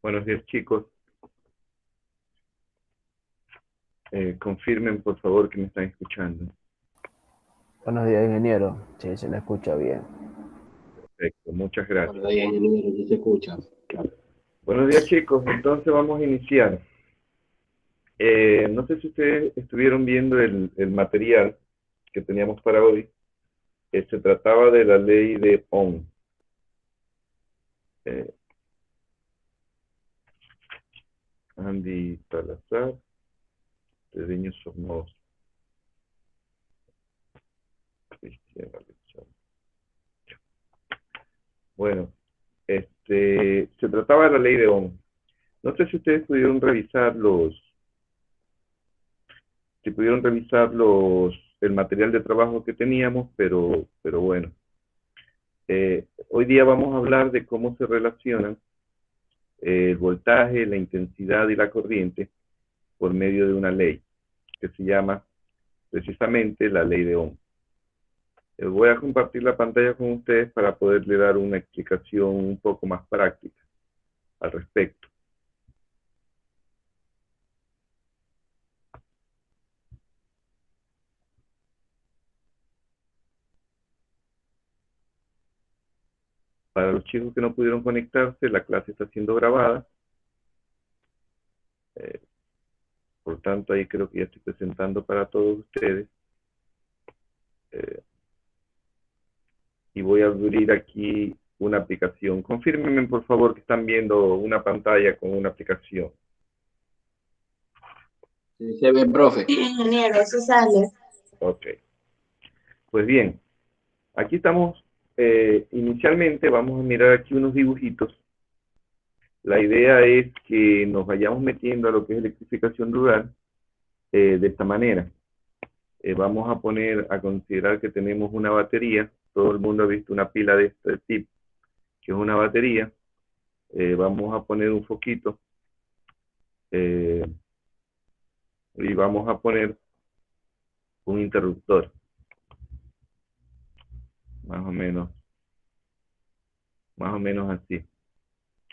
Buenos días, chicos. Confirmen, por favor, que me están escuchando. Buenos días, ingeniero. Sí, se le escucha bien. Perfecto, muchas gracias. Bueno, ahí en el número sí se escucha. Buenos días, chicos. Entonces vamos a iniciar. No sé si ustedes estuvieron viendo el material que teníamos para hoy. Se trataba de la ley de Ohm. Eh, Andy Salazar, Tredeño Somoza, Cristian Alexander. Bueno, se trataba de la ley de Ohm. No sé si ustedes pudieron revisar el material de trabajo que teníamos, pero bueno. Hoy día vamos a hablar de cómo se relacionan el voltaje, la intensidad y la corriente por medio de una ley que se llama precisamente la ley de Ohm. Voy a compartir la pantalla con ustedes para poderle dar una explicación un poco más práctica al respecto. Para los chicos que no pudieron conectarse, la clase está siendo grabada. Eh, por tanto, ahí creo que ya estoy presentando para todos ustedes. Eh, y voy a abrir aquí una aplicación. Confírmenme, por favor, que están viendo una pantalla con una aplicación. Sí, se ve, profe. Ingeniero, eso sale. Ok. Pues bien, aquí estamos. Inicialmente vamos a mirar aquí unos dibujitos. La idea es que nos vayamos metiendo a lo que es electrificación rural de esta manera. Vamos a poner a considerar que tenemos una batería. Todo el mundo ha visto una pila de este tipo, que es una batería. Vamos a poner un foquito eh, y vamos a poner un interruptor, más o menos así.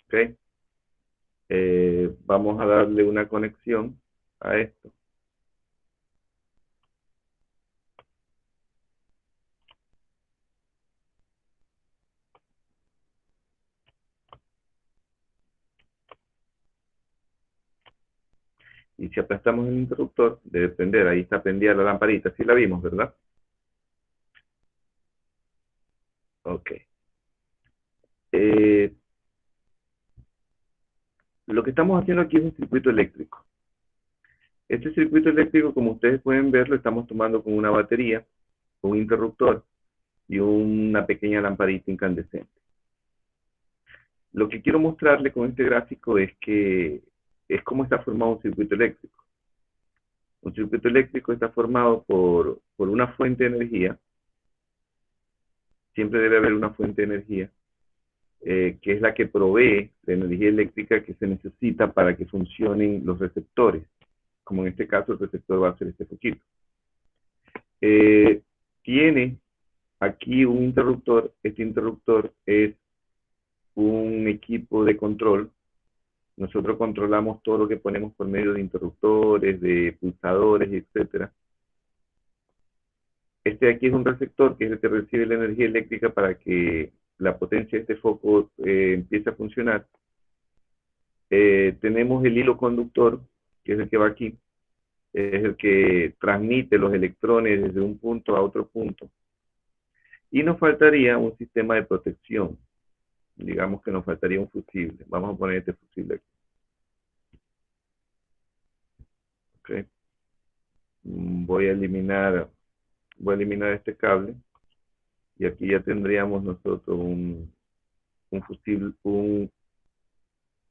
¿Ok? Vamos a darle una conexión a esto. Y si aplastamos el interruptor, debe prender. Ahí está prendida la lamparita. Sí la vimos, ¿verdad? Ok. Eh, lo que estamos haciendo aquí es un circuito eléctrico. Este circuito eléctrico, como ustedes pueden ver, lo estamos tomando con una batería, un interruptor y una pequeña lamparita incandescente. Lo que quiero mostrarle con este gráfico es cómo está formado un circuito eléctrico. Un circuito eléctrico está formado por una fuente de energía. Siempre debe haber una fuente de energía, que es la que provee la energía eléctrica que se necesita para que funcionen los receptores. Como en este caso el receptor va a ser este foquito. Tiene aquí un interruptor. Este interruptor es un equipo de control. Nosotros controlamos todo lo que ponemos por medio de interruptores, de pulsadores, etcétera. Este de aquí es un receptor, que es el que recibe la energía eléctrica para que la potencia de este foco empiece a funcionar. Tenemos el hilo conductor, que es el que va aquí, es el que transmite los electrones desde un punto a otro punto. Y nos faltaría un sistema de protección. Digamos que nos faltaría un fusible. Vamos a poner este fusible aquí. Okay. Voy a eliminar este cable y aquí ya tendríamos nosotros un fusible,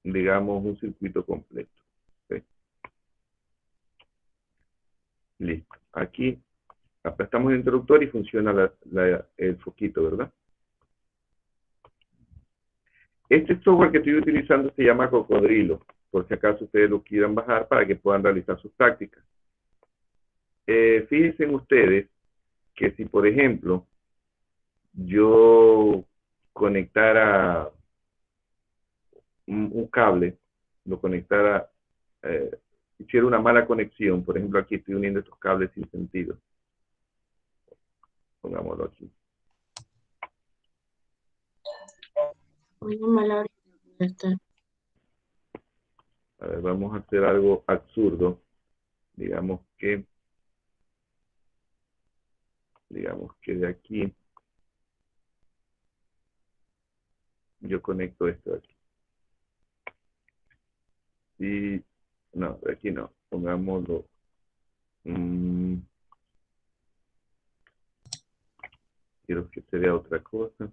digamos, un circuito completo. Okay. Listo. Aquí aplastamos el interruptor y funciona el foquito, ¿verdad? Este software que estoy utilizando se llama Cocodrilo, por si acaso ustedes lo quieran bajar para que puedan realizar sus prácticas. Fíjense en ustedes que si, por ejemplo, yo conectara un cable lo conectara, hiciera una mala conexión. Por ejemplo, aquí estoy uniendo estos cables sin sentido. Pongámoslo aquí. Muy mala hora de estar. A ver, vamos a hacer algo absurdo. Digamos que de aquí yo conecto esto de aquí. Y no, de aquí no. Pongámoslo. Quiero que se vea otra cosa.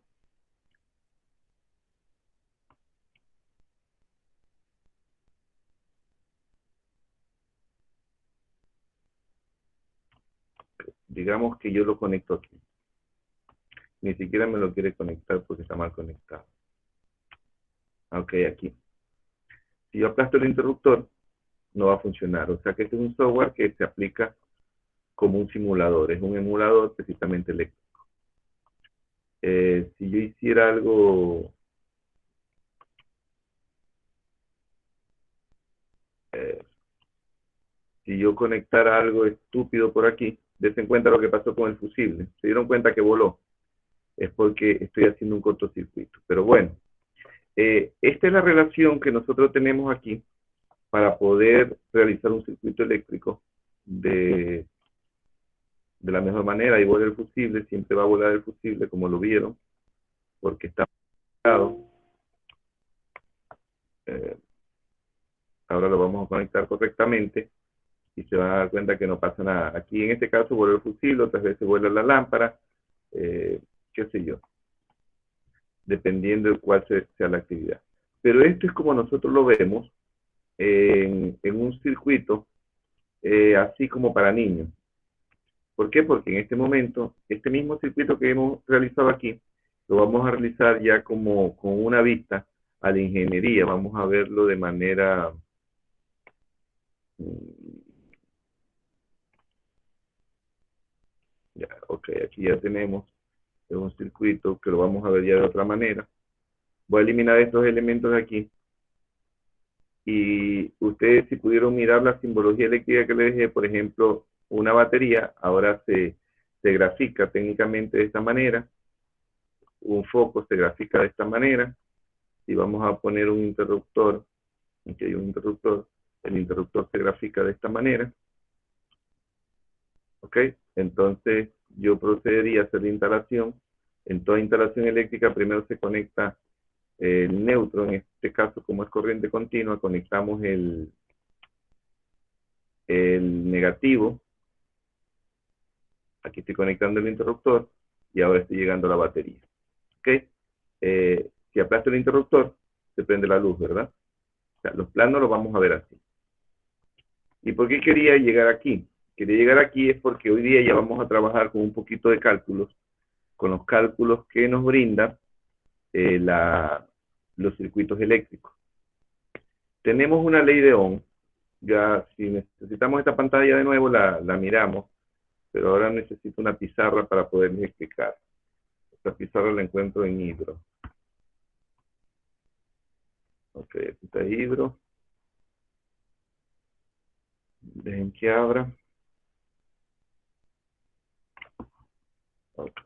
Digamos que yo lo conecto aquí. Ni siquiera me lo quiere conectar porque está mal conectado. Ok, aquí. Si yo aplasto el interruptor, no va a funcionar. O sea que este es un software que se aplica como un simulador. Es un emulador precisamente eléctrico. Si yo hiciera algo... si yo conectara algo estúpido por aquí, dense en cuenta lo que pasó con el fusible. Se dieron cuenta que voló. Es porque estoy haciendo un cortocircuito. Pero bueno, esta es la relación que nosotros tenemos aquí para poder realizar un circuito eléctrico de la mejor manera. Igual el fusible, siempre va a volar el fusible, como lo vieron, porque está conectado. Ahora lo vamos a conectar correctamente y se van a dar cuenta que no pasa nada. Aquí en este caso vuela el fusible, otras veces vuela la lámpara, qué sé yo, dependiendo de cuál sea la actividad. Pero esto es como nosotros lo vemos en un circuito así como para niños. ¿Por qué? Porque en este momento, este mismo circuito que hemos realizado aquí, lo vamos a realizar ya como con una vista a la ingeniería. Vamos a verlo de manera... Ya, ok, aquí ya tenemos un circuito que lo vamos a ver ya de otra manera. Voy a eliminar estos elementos de aquí. Y ustedes, si pudieron mirar la simbología eléctrica que les dejé, por ejemplo, una batería, ahora se grafica técnicamente de esta manera. Un foco se grafica de esta manera. Si vamos a poner un interruptor, aquí hay un interruptor, el interruptor se grafica de esta manera. ¿Ok? Entonces, yo procedería a hacer la instalación. En toda instalación eléctrica, primero se conecta el neutro, en este caso, como es corriente continua, conectamos el negativo. Aquí estoy conectando el interruptor y ahora estoy llegando a la batería. ¿Ok? Si aplasto el interruptor, se prende la luz, ¿verdad? O sea, los planos los vamos a ver así. ¿Y por qué quería llegar aquí? Quería llegar aquí es porque hoy día ya vamos a trabajar con un poquito de cálculos, con los cálculos que nos brinda los circuitos eléctricos. Tenemos una ley de Ohm. Ya si necesitamos esta pantalla de nuevo, la miramos, pero ahora necesito una pizarra para poderles explicar. Esta pizarra la encuentro en Hydro. Ok, aquí está Hydro. Dejen que abra. Okay.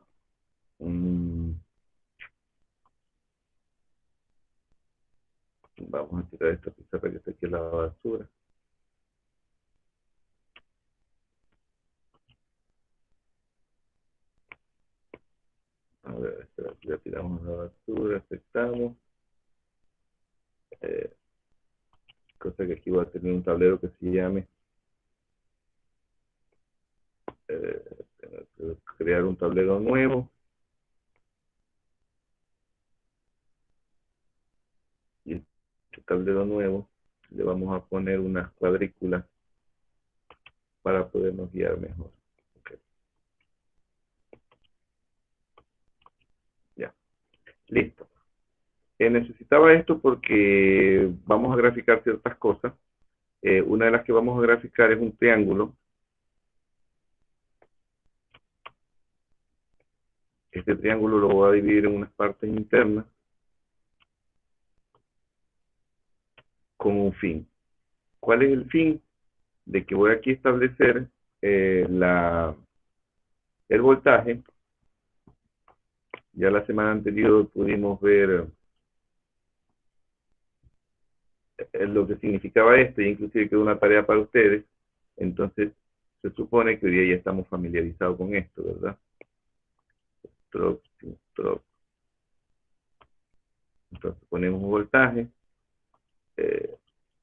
Vamos a tirar esta pizarra que está aquí en la basura. A ver, espera, aquí la tiramos a la basura, aceptamos. Cosa que aquí voy a tener un tablero que se llame crear un tablero nuevo. Y este tablero nuevo le vamos a poner unas cuadrículas para podernos guiar mejor. Okay. Ya, listo. Necesitaba esto porque vamos a graficar ciertas cosas. Una de las que vamos a graficar es un triángulo. Este triángulo lo voy a dividir en unas partes internas con un fin. ¿Cuál es el fin? De que voy aquí a establecer el voltaje. Ya la semana anterior pudimos ver lo que significaba esto, y inclusive quedó una tarea para ustedes. Entonces, se supone que hoy día ya estamos familiarizados con esto, ¿verdad? Stroke. Entonces ponemos voltaje,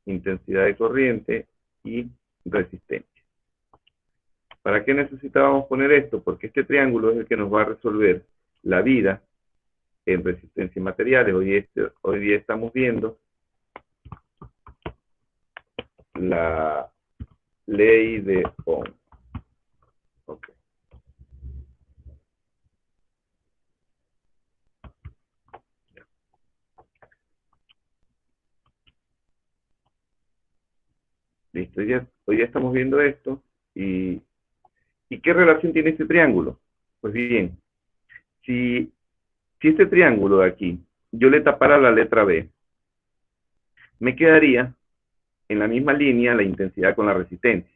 intensidad de corriente y resistencia. ¿Para qué necesitábamos poner esto? Porque este triángulo es el que nos va a resolver la vida en resistencia y materiales. Hoy día estamos viendo la ley de Ohm. Okay. Listo, hoy ya estamos viendo esto. ¿Y qué relación tiene este triángulo? Pues bien, si este triángulo de aquí, yo le tapara la letra B, me quedaría en la misma línea la intensidad con la resistencia.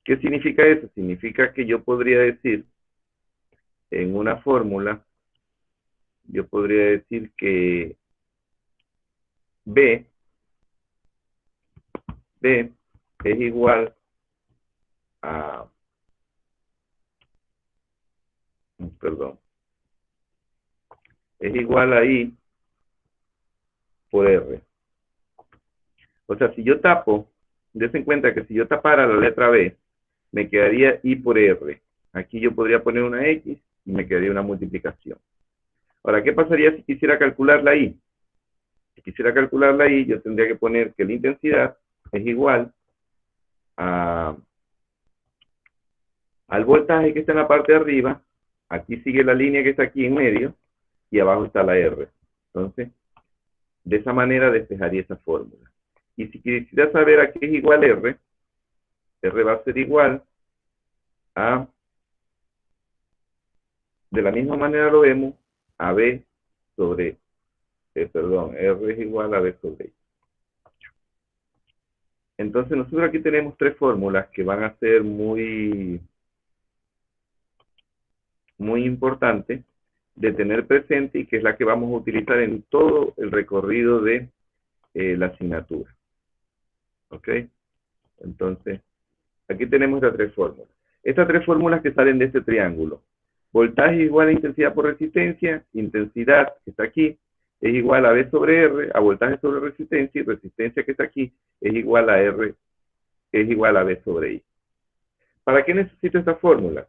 ¿Qué significa eso? Significa que yo podría decir, en una fórmula, yo podría decir que B es igual a, perdón, es igual a I por R. O sea, si yo tapo, dense en cuenta que si yo tapara la letra B, me quedaría I por R. Aquí yo podría poner una X y me quedaría una multiplicación. Ahora, ¿qué pasaría si quisiera calcular la I? Si quisiera calcular la I, yo tendría que poner que la intensidad es igual al voltaje que está en la parte de arriba. Aquí sigue la línea que está aquí en medio y abajo está la R. Entonces, de esa manera despejaría esa fórmula. Y si quisiera saber a qué es igual R, R va a ser igual a, de la misma manera lo vemos, a B sobre, R es igual a B sobre I. Entonces nosotros aquí tenemos tres fórmulas que van a ser muy importantes de tener presente y que es la que vamos a utilizar en todo el recorrido de la asignatura. ¿Ok? Entonces, aquí tenemos estas tres fórmulas. Estas tres fórmulas que salen de este triángulo. Voltaje igual a intensidad por resistencia, intensidad que está aquí es igual a B sobre R, a voltaje sobre resistencia, y resistencia que está aquí es igual a R, es igual a B sobre I. ¿Para qué necesito esta fórmula?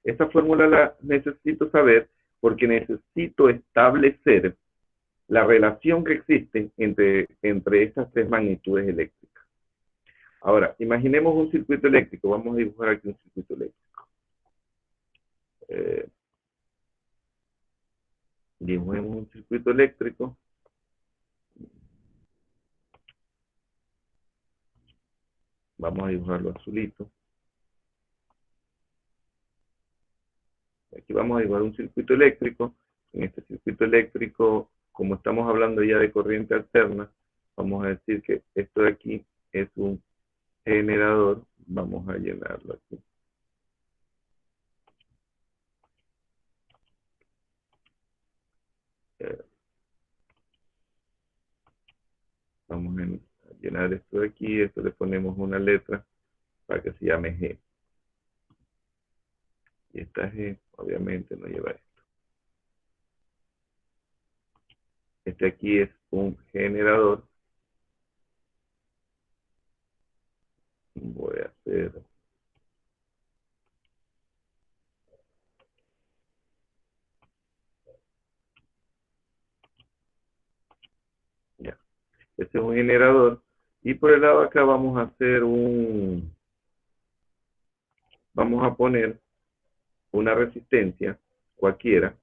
Esta fórmula la necesito saber porque necesito establecer la relación que existe entre estas tres magnitudes eléctricas. Ahora, imaginemos un circuito eléctrico. Vamos a dibujar aquí un circuito eléctrico. Dibujemos un circuito eléctrico. Vamos a dibujarlo azulito. Aquí vamos a dibujar un circuito eléctrico. En este circuito eléctrico, como estamos hablando ya de corriente alterna, vamos a decir que esto de aquí es un generador. Vamos a llenarlo aquí. Vamos a llenar esto de aquí. Esto le ponemos una letra para que se llame G. Y esta G obviamente no lleva esto. Este aquí es un generador. Voy a hacer... Ya. Este es un generador. Y por el lado de acá vamos a hacer vamos a poner una resistencia cualquiera.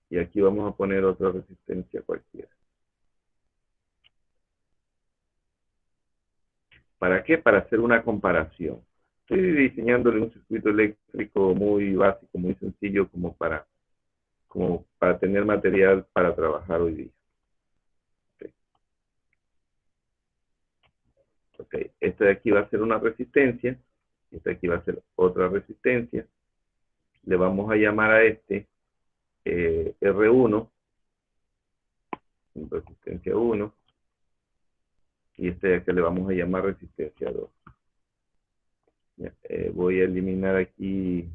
Y aquí vamos a poner otra resistencia cualquiera. ¿Para qué? Para hacer una comparación. Estoy diseñándole un circuito eléctrico muy básico, muy sencillo, como para como para tener material para trabajar hoy día. Ok, esta de aquí va a ser una resistencia, esta de aquí va a ser otra resistencia. Le vamos a llamar a este R1, resistencia 1, y este de acá le vamos a llamar resistencia 2. Ya, voy a eliminar aquí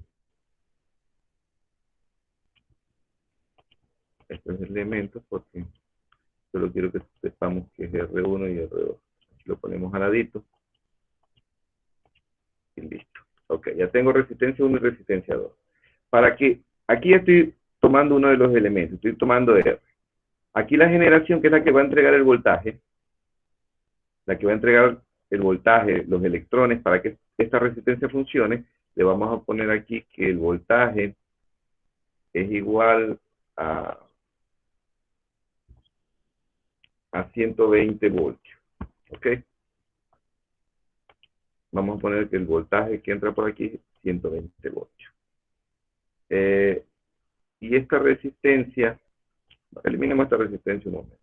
estos elementos porque solo quiero que sepamos que es R1 y R2. Aquí lo ponemos al ladito. Y listo. Ok, ya tengo resistencia 1 y resistencia 2. Para que, aquí estoy tomando uno de los elementos, estoy tomando R. Aquí la generación, que es la que va a entregar el voltaje, los electrones, para que esta resistencia funcione, le vamos a poner aquí que el voltaje es igual a 120 voltios. ¿Ok? Vamos a poner que el voltaje que entra por aquí es 120 voltios. Y esta resistencia, eliminemos esta resistencia un momento.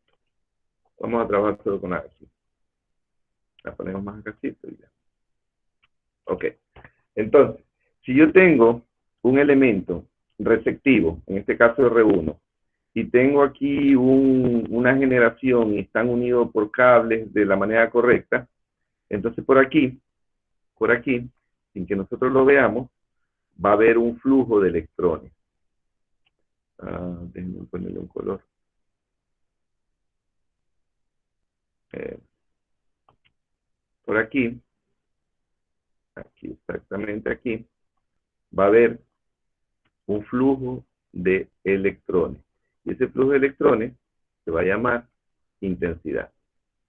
Vamos a trabajar solo con la aquí. La ponemos más acá y ya. Ok. Entonces, si yo tengo un elemento receptivo, en este caso R1, y tengo aquí una generación y están unidos por cables de la manera correcta, entonces por aquí, sin que nosotros lo veamos, va a haber un flujo de electrones. Déjenme ponerle un color. Por aquí, exactamente aquí, va a haber un flujo de electrones. Y ese flujo de electrones se va a llamar intensidad.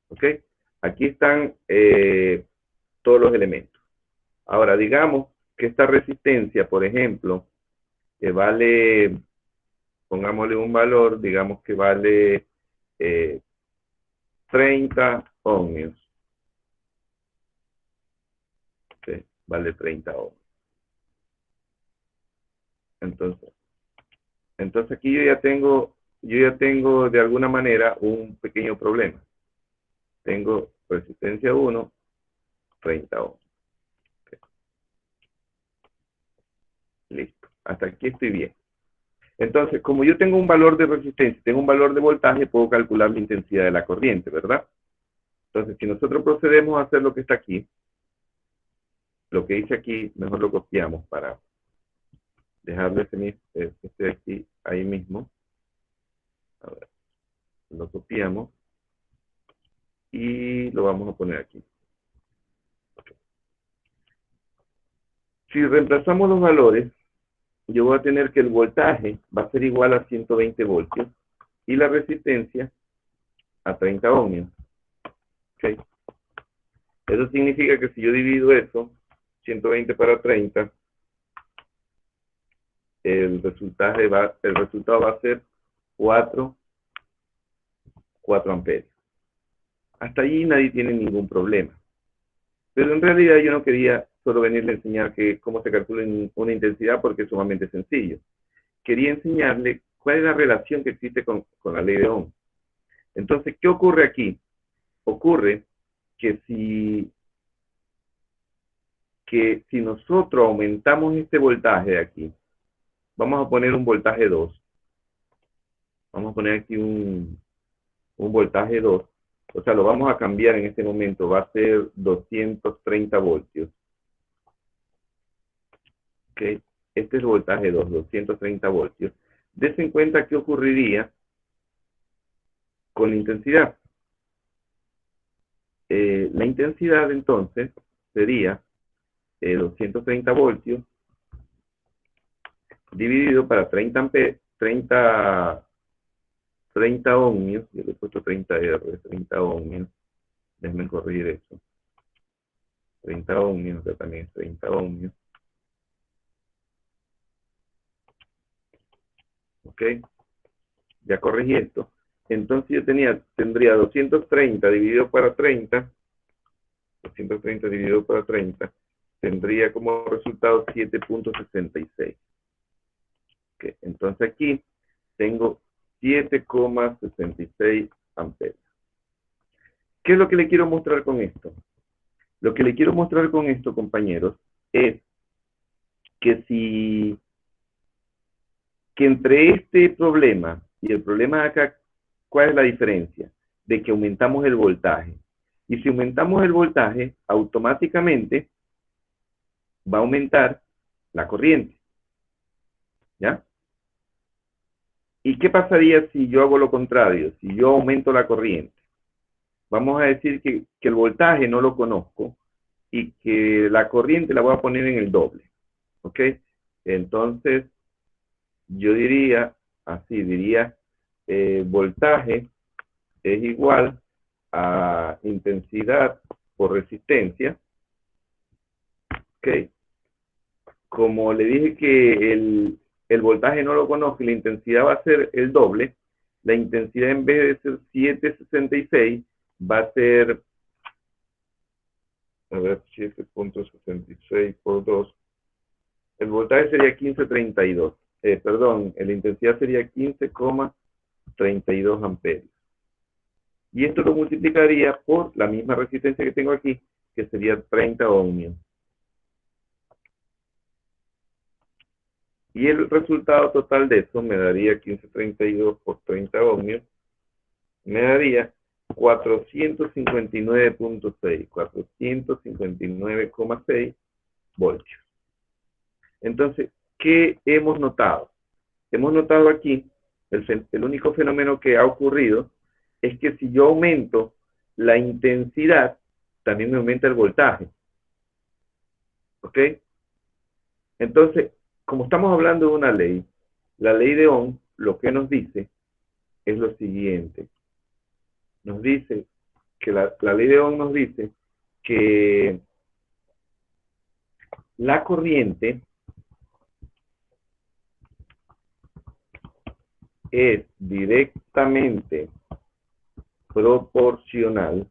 ¿Ok? Aquí están todos los elementos. Ahora, digamos que esta resistencia, por ejemplo, que vale, pongámosle un valor, digamos que vale 30 ohmios. ¿Okay? Vale 30 ohmios. Entonces aquí yo ya tengo de alguna manera un pequeño problema. Tengo resistencia 1, 30 ohms. Okay. Listo. Hasta aquí estoy bien. Entonces, como yo tengo un valor de resistencia, tengo un valor de voltaje, puedo calcular la intensidad de la corriente, ¿verdad? Entonces, si nosotros procedemos a hacer lo que está aquí, lo que hice aquí, mejor lo copiamos para dejarlo este aquí, ahí mismo. A ver, lo copiamos y lo vamos a poner aquí. Okay. Si reemplazamos los valores, yo voy a tener que el voltaje va a ser igual a 120 voltios y la resistencia a 30 ohmios. ¿Okay? Eso significa que si yo divido eso, 120 para 30, el resultado va a ser 4 amperios. Hasta allí nadie tiene ningún problema. Pero en realidad yo no quería solo venirle a enseñar cómo se calcula una intensidad porque es sumamente sencillo. Quería enseñarle cuál es la relación que existe con la ley de Ohm. Entonces, ¿qué ocurre aquí? Ocurre que si nosotros aumentamos este voltaje de aquí, vamos a poner un voltaje 2. Vamos a poner aquí un voltaje 2. O sea, lo vamos a cambiar en este momento. Va a ser 230 voltios. ¿Ok? Este es el voltaje 2, 230 voltios. Dense en cuenta qué ocurriría con la intensidad. La intensidad, entonces, sería 230 voltios dividido para 30 ohmios. Yo le he puesto 30 R, 30 ohmios. Déjenme corregir eso. 30 ohmios, acá también es 30 ohmios. ¿Ok? Ya corregí esto. Entonces yo tendría 230 dividido para 30. 230 dividido para 30. Tendría como resultado 7.66. Okay. Entonces aquí tengo 7,66 amperios. ¿Qué es lo que le quiero mostrar con esto? Lo que le quiero mostrar con esto, compañeros, es que entre este problema y el problema de acá, ¿cuál es la diferencia? De que aumentamos el voltaje. Y si aumentamos el voltaje, automáticamente va a aumentar la corriente. ¿Ya? ¿Y qué pasaría si yo hago lo contrario? Si yo aumento la corriente. Vamos a decir que el voltaje no lo conozco y que la corriente la voy a poner en el doble. ¿Ok? Entonces, yo diría, así diría, voltaje es igual a intensidad por resistencia. ¿Ok? Como le dije que el voltaje no lo conozco y la intensidad va a ser el doble, la intensidad en vez de ser 7,66 va a ser, a ver, 7,66 por 2, el voltaje sería 15,32, perdón, la intensidad sería 15,32 amperios. Y esto lo multiplicaría por la misma resistencia que tengo aquí, que sería 30 ohmios. Y el resultado total de eso me daría 15,32 por 30 ohmios, me daría 459,6, 459,6 voltios. Entonces, ¿qué hemos notado? Hemos notado aquí, el único fenómeno que ha ocurrido es que si yo aumento la intensidad, también me aumenta el voltaje. ¿Ok? Entonces, como estamos hablando de una ley, la ley de Ohm lo que nos dice es lo siguiente. Nos dice que la ley de Ohm nos dice que la corriente es directamente proporcional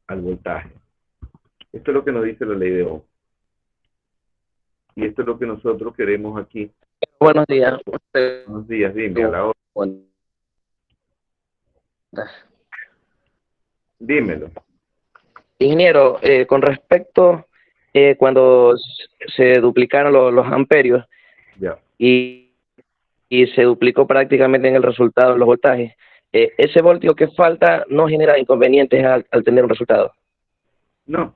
al voltaje. Esto es lo que nos dice la ley de Ohm. Y esto es lo que nosotros queremos aquí. Buenos días. Buenos días, dime, a la hora. Dímelo. Ingeniero, con respecto cuando se duplicaron los amperios Ya. y se duplicó prácticamente en el resultado los voltajes, ese voltio que falta no genera inconvenientes al tener un resultado. No.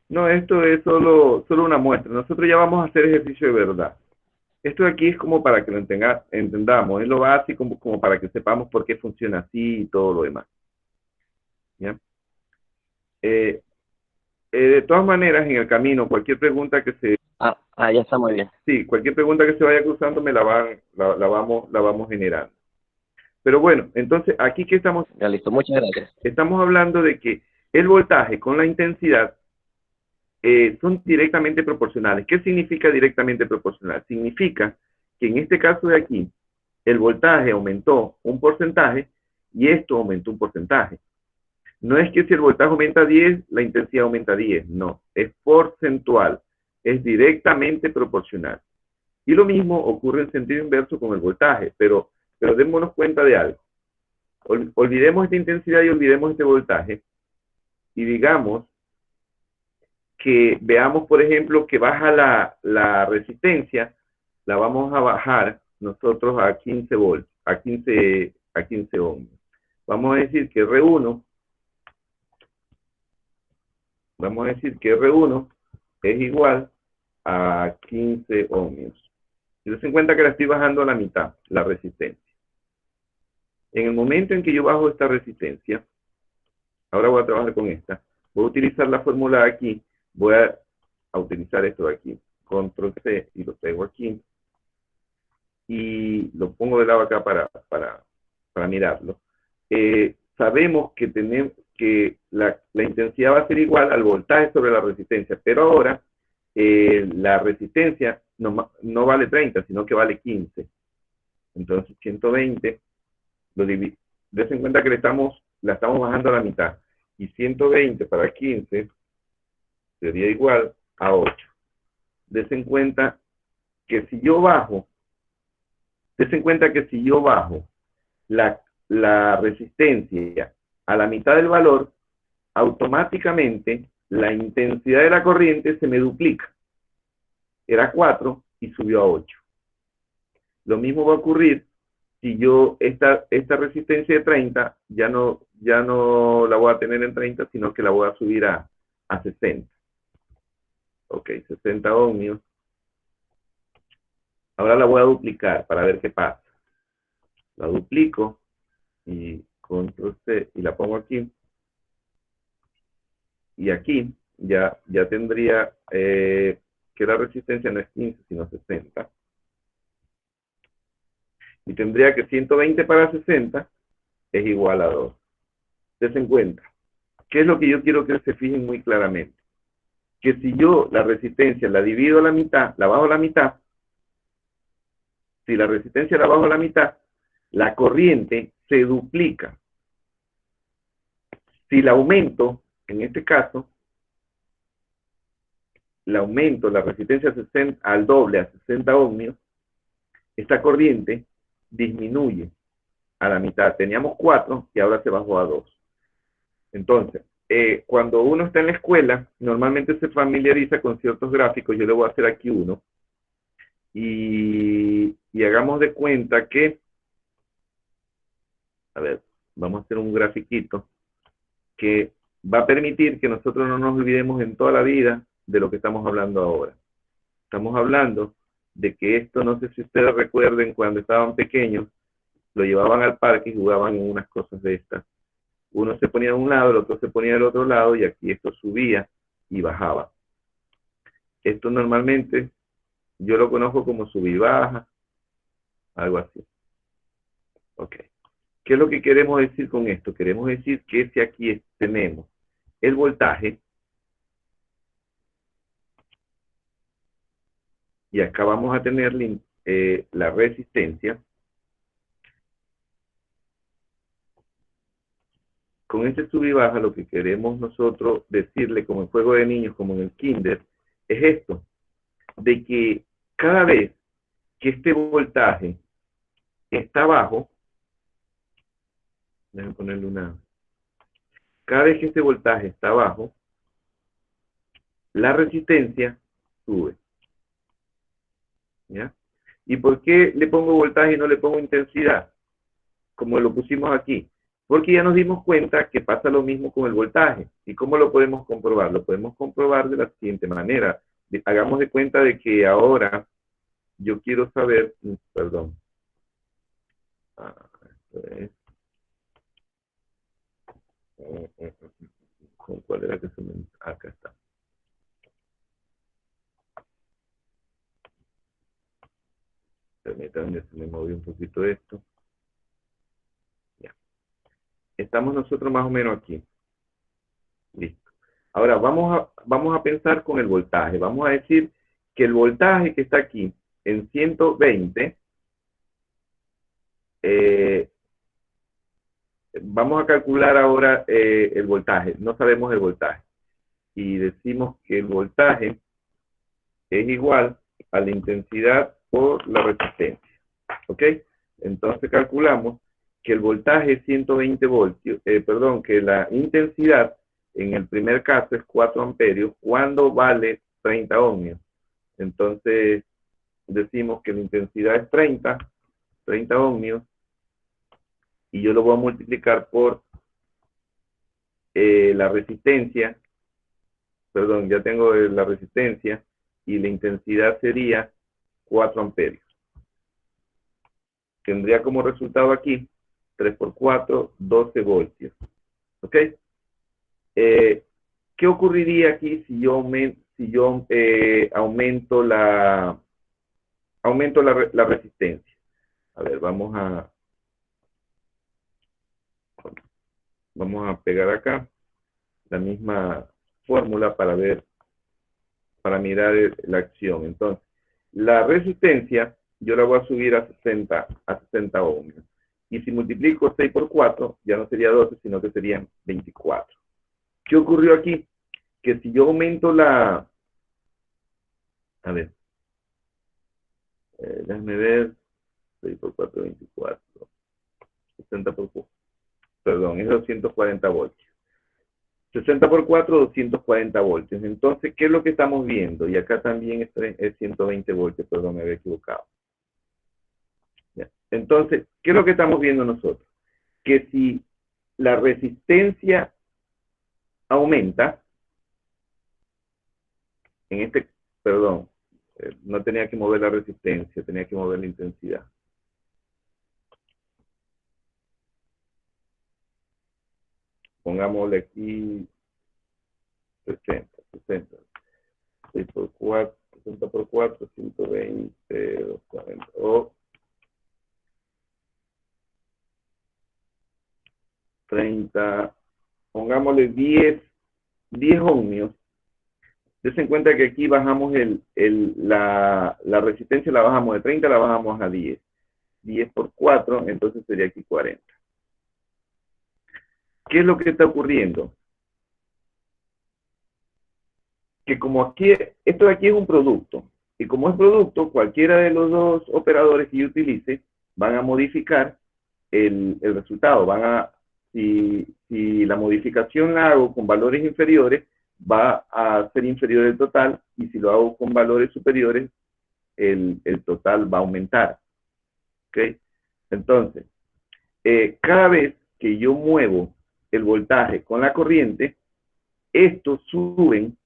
No, esto es solo una muestra. Nosotros ya vamos a hacer ejercicio de verdad. Esto de aquí es como para que lo entendamos. Es lo básico como para que sepamos por qué funciona así y todo lo demás. ¿Ya? De todas maneras, en el camino, cualquier pregunta que se... Ya está muy bien. Sí, cualquier pregunta que se vaya cruzando me la vamos generando. Pero bueno, entonces, aquí que estamos... Ya listo, muchas gracias. Estamos hablando de que el voltaje con la intensidad son directamente proporcionales. ¿Qué significa directamente proporcional? Significa que en este caso de aquí, el voltaje aumentó un porcentaje y esto aumentó un porcentaje. No es que si el voltaje aumenta 10, la intensidad aumenta 10. No, es porcentual. Es directamente proporcional. Y lo mismo ocurre en sentido inverso con el voltaje, pero démonos cuenta de algo. Olvidemos esta intensidad y olvidemos este voltaje y digamos que veamos, por ejemplo, que baja la resistencia, la vamos a bajar nosotros a 15 volts, a 15 ohmios. Vamos a decir que R1 es igual a 15 ohmios. Y se cuenta que la estoy bajando a la mitad, la resistencia. En el momento en que yo bajo esta resistencia, ahora voy a trabajar con esta, voy a utilizar la fórmula aquí, voy a utilizar esto de aquí, control C, y lo pego aquí, y lo pongo de lado acá para mirarlo. Sabemos que tenemos que la intensidad va a ser igual al voltaje sobre la resistencia, pero ahora la resistencia no vale 30, sino que vale 15. Entonces 120, des en cuenta que la estamos bajando a la mitad, y 120 para 15 sería igual a 8. Des en cuenta que si yo bajo, des en cuenta que si yo bajo la resistencia a la mitad del valor, automáticamente la intensidad de la corriente se me duplica. Era 4 y subió a 8. Lo mismo va a ocurrir si yo esta resistencia de 30 ya no la voy a tener en 30, sino que la voy a subir a 60. Ok, 60 ohmios. Ahora la voy a duplicar para ver qué pasa. La duplico y control C y la pongo aquí. Y aquí ya tendría que la resistencia no es 15, sino 60. Y tendría que 120 para 60 es igual a 2. Des en cuenta. ¿Qué es lo que yo quiero que se fijen muy claramente? Que si yo la resistencia la divido a la mitad, la bajo a la mitad, si la resistencia la bajo a la mitad, la corriente se duplica. Si la aumento, en este caso, la aumento la resistencia al doble, a 60 ohmios, esta corriente disminuye a la mitad. Teníamos 4 y ahora se bajó a 2. Entonces, cuando uno está en la escuela, normalmente se familiariza con ciertos gráficos. Yo le voy a hacer aquí uno. Y hagamos de cuenta que, a ver, vamos a hacer un grafiquito que va a permitir que nosotros no nos olvidemos en toda la vida de lo que estamos hablando ahora. Estamos hablando de que esto, no sé si ustedes recuerden, cuando estaban pequeños, lo llevaban al parque y jugaban en unas cosas de estas. Uno se ponía de un lado, el otro se ponía del otro lado, y aquí esto subía y bajaba. Esto normalmente yo lo conozco como sub y baja, algo así. Ok. ¿Qué es lo que queremos decir con esto? Queremos decir que si aquí tenemos el voltaje, y acá vamos a tener la resistencia, con este sub y baja lo que queremos nosotros decirle, como en juego de niños, como en el kinder, es esto, de que cada vez que este voltaje está bajo, déjenme ponerle cada vez que este voltaje está bajo, la resistencia sube. ¿Ya? ¿Y por qué le pongo voltaje y no le pongo intensidad? Como lo pusimos aquí. Porque ya nos dimos cuenta que pasa lo mismo con el voltaje. ¿Y cómo lo podemos comprobar? Lo podemos comprobar de la siguiente manera. Hagamos de cuenta de que ahora yo quiero saber, perdón. Esto es, ¿con cuál era que se me... Acá está. Permítanme, se me movió un poquito esto. Ya. Estamos nosotros más o menos aquí. Listo. Ahora vamos a pensar con el voltaje. Vamos a decir que el voltaje que está aquí en 120, vamos a calcular ahora el voltaje. No sabemos el voltaje. Y decimos que el voltaje es igual a la intensidad por la resistencia. ¿Ok? Entonces calculamos que el voltaje es 120 voltios, que la intensidad en el primer caso es 4 amperios cuando vale 30 ohmios. Entonces decimos que la intensidad es 30 ohmios, y yo lo voy a multiplicar por la resistencia, perdón, ya tengo la resistencia, y la intensidad sería 4 amperios. Tendría como resultado aquí 3 por 4, 12 voltios. ¿Ok? ¿Qué ocurriría aquí si yo aumento la resistencia? A ver, vamos a pegar acá la misma fórmula para mirar la acción. Entonces, la resistencia yo la voy a subir a 60 ohmios. Y si multiplico 6 por 4, ya no sería 12, sino que serían 24. ¿Qué ocurrió aquí? Que si yo aumento Déjame ver, 6 por 4, 24. 60 por 4. Perdón, es 240 voltios. 60 por 4, 240 voltios. Entonces, ¿qué es lo que estamos viendo? Y acá también es 120 voltios, perdón, me había equivocado. Ya. Entonces, ¿qué es lo que estamos viendo nosotros? Que si la resistencia aumenta, perdón, no tenía que mover la resistencia, tenía que mover la intensidad. Pongámosle aquí 60. 6 por 4, 60 por 4, 120, 240. O 30, pongámosle 10 ohmios. Dense en cuenta que aquí bajamos la resistencia, la bajamos de 30, la bajamos a 10. 10 por 4, entonces sería aquí 40. ¿Qué es lo que está ocurriendo? Que como aquí, esto de aquí es un producto, y como es producto, cualquiera de los dos operadores que yo utilice van a modificar el resultado. Si la modificación la hago con valores inferiores, va a ser inferior el total, y si lo hago con valores superiores, el total va a aumentar. ¿Ok? Entonces, cada vez que yo muevo el voltaje con la corriente, estos suben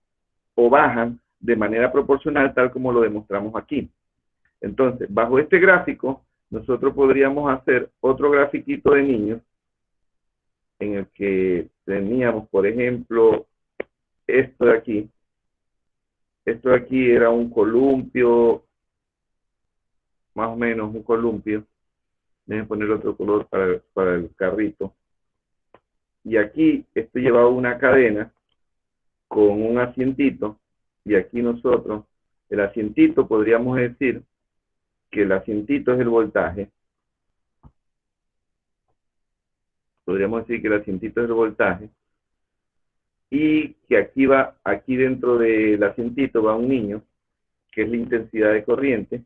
o bajan de manera proporcional, tal como lo demostramos aquí. Entonces, bajo este gráfico, nosotros podríamos hacer otro grafiquito de niños, en el que teníamos, por ejemplo, esto de aquí. Esto de aquí era un columpio, más o menos un columpio. Déjenme poner otro color para el carrito. Y aquí esto llevaba una cadena con un asientito, y aquí nosotros, el asientito, podríamos decir que el asientito es el voltaje. Podríamos decir que el asientito es el voltaje, y que aquí dentro del asientito va un niño, que es la intensidad de corriente.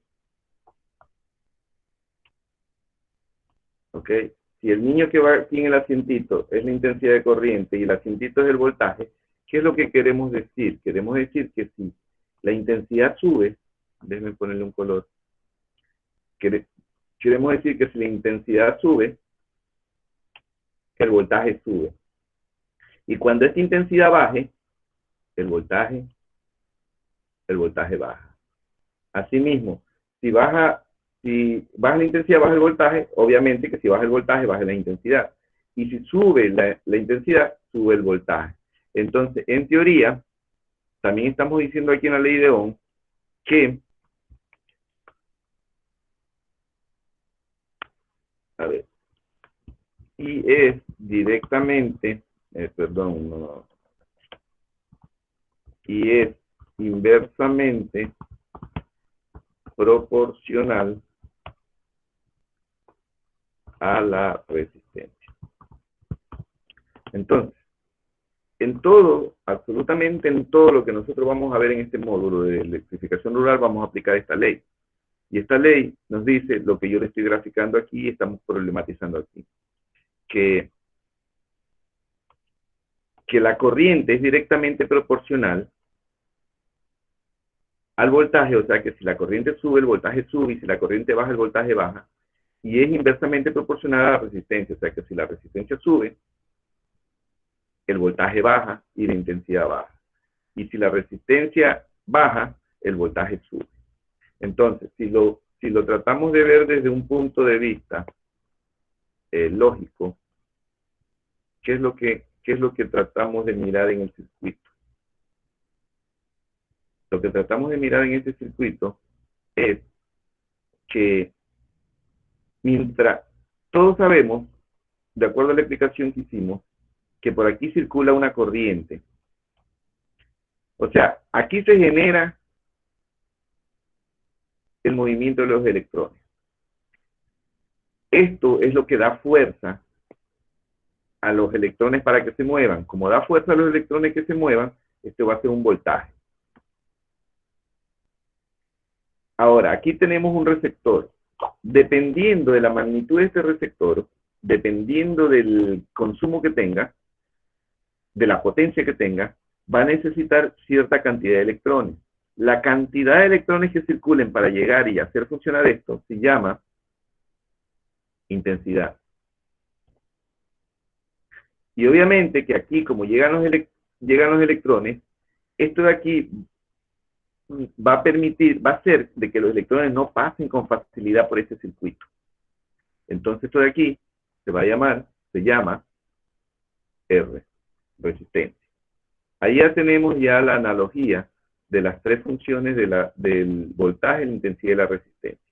¿Ok? Si el niño que va aquí en el asientito es la intensidad de corriente y el asientito es el voltaje, ¿qué es lo que queremos decir? Queremos decir que si la intensidad sube, déjenme ponerle un color, queremos decir que si la intensidad sube, el voltaje sube. Y cuando esta intensidad baje, el voltaje baja. Asimismo, si baja la intensidad, baja el voltaje, obviamente que si baja el voltaje, baja la intensidad. Y si sube la intensidad, sube el voltaje. Entonces, en teoría, también estamos diciendo aquí en la ley de Ohm que, a ver, y es directamente, y es inversamente proporcional a la resistencia. Entonces, en todo, absolutamente en todo lo que nosotros vamos a ver en este módulo de electrificación rural, vamos a aplicar esta ley. Y esta ley nos dice lo que yo le estoy graficando aquí y estamos problematizando aquí. Que la corriente es directamente proporcional al voltaje, o sea que si la corriente sube, el voltaje sube, y si la corriente baja, el voltaje baja, y es inversamente proporcional a la resistencia, o sea que si la resistencia sube, el voltaje baja y la intensidad baja. Y si la resistencia baja, el voltaje sube. Entonces, si lo tratamos de ver desde un punto de vista lógico, ¿qué es lo que tratamos de mirar en el circuito? Lo que tratamos de mirar en este circuito es que mientras todos sabemos, de acuerdo a la explicación que hicimos, que por aquí circula una corriente. O sea, aquí se genera el movimiento de los electrones. Esto es lo que da fuerza a los electrones para que se muevan. Como da fuerza a los electrones que se muevan, esto va a ser un voltaje. Ahora, aquí tenemos un receptor. Dependiendo de la magnitud de este receptor, dependiendo del consumo que tenga, de la potencia que tenga, va a necesitar cierta cantidad de electrones. La cantidad de electrones que circulen para llegar y hacer funcionar esto se llama intensidad. Y obviamente que aquí, como llegan los electrones, esto de aquí va a hacer de que los electrones no pasen con facilidad por este circuito. Entonces esto de aquí se llama R, resistencia. Ahí ya tenemos ya la analogía de las tres funciones del voltaje, la intensidad y la resistencia.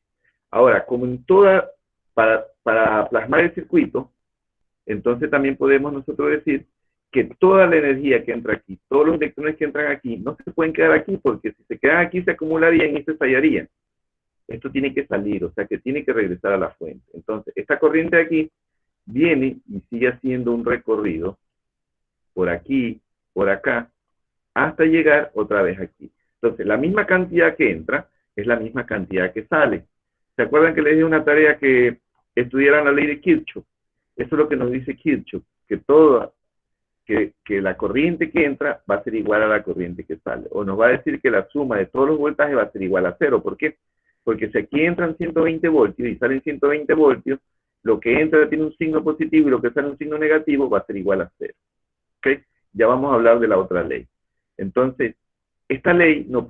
Ahora, como en para plasmar el circuito, entonces también podemos nosotros decir que toda la energía que entra aquí, todos los electrones que entran aquí, no se pueden quedar aquí, porque si se quedan aquí se acumularían y se estallarían. Esto tiene que salir, o sea que tiene que regresar a la fuente. Entonces, esta corriente de aquí viene y sigue haciendo un recorrido por aquí, por acá, hasta llegar otra vez aquí. Entonces, la misma cantidad que entra es la misma cantidad que sale. ¿Se acuerdan que les di una tarea que estudiaran la ley de Kirchhoff? Eso es lo que nos dice Kirchhoff, que la corriente que entra va a ser igual a la corriente que sale. O nos va a decir que la suma de todos los voltajes va a ser igual a cero. ¿Por qué? Porque si aquí entran 120 voltios y salen 120 voltios, lo que entra tiene un signo positivo y lo que sale un signo negativo va a ser igual a cero. ¿Okay? Ya vamos a hablar de la otra ley. Entonces, esta ley nos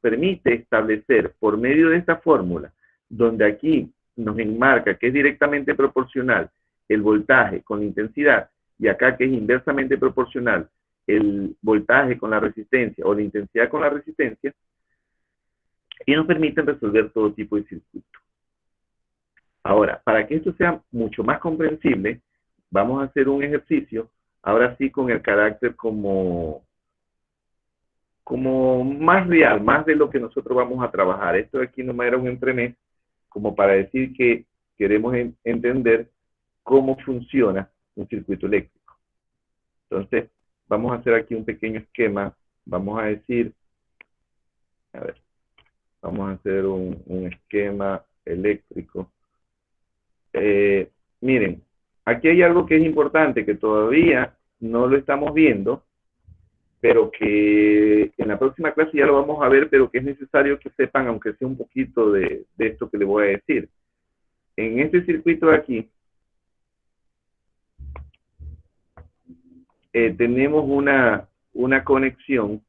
permite establecer por medio de esta fórmula, donde aquí nos enmarca que es directamente proporcional el voltaje con la intensidad, y acá que es inversamente proporcional el voltaje con la resistencia o la intensidad con la resistencia, y nos permiten resolver todo tipo de circuitos. Ahora, para que esto sea mucho más comprensible, vamos a hacer un ejercicio, ahora sí con el carácter como más real, más de lo que nosotros vamos a trabajar. Esto de aquí nomás era un entremés, como para decir que queremos entender cómo funciona un circuito eléctrico. Entonces, vamos a hacer aquí un pequeño esquema. Vamos a decir, a ver, vamos a hacer un esquema eléctrico. Miren, aquí hay algo que es importante, que todavía no lo estamos viendo, pero que en la próxima clase ya lo vamos a ver, pero que es necesario que sepan, aunque sea un poquito de esto que les voy a decir. En este circuito de aquí, tenemos una conexión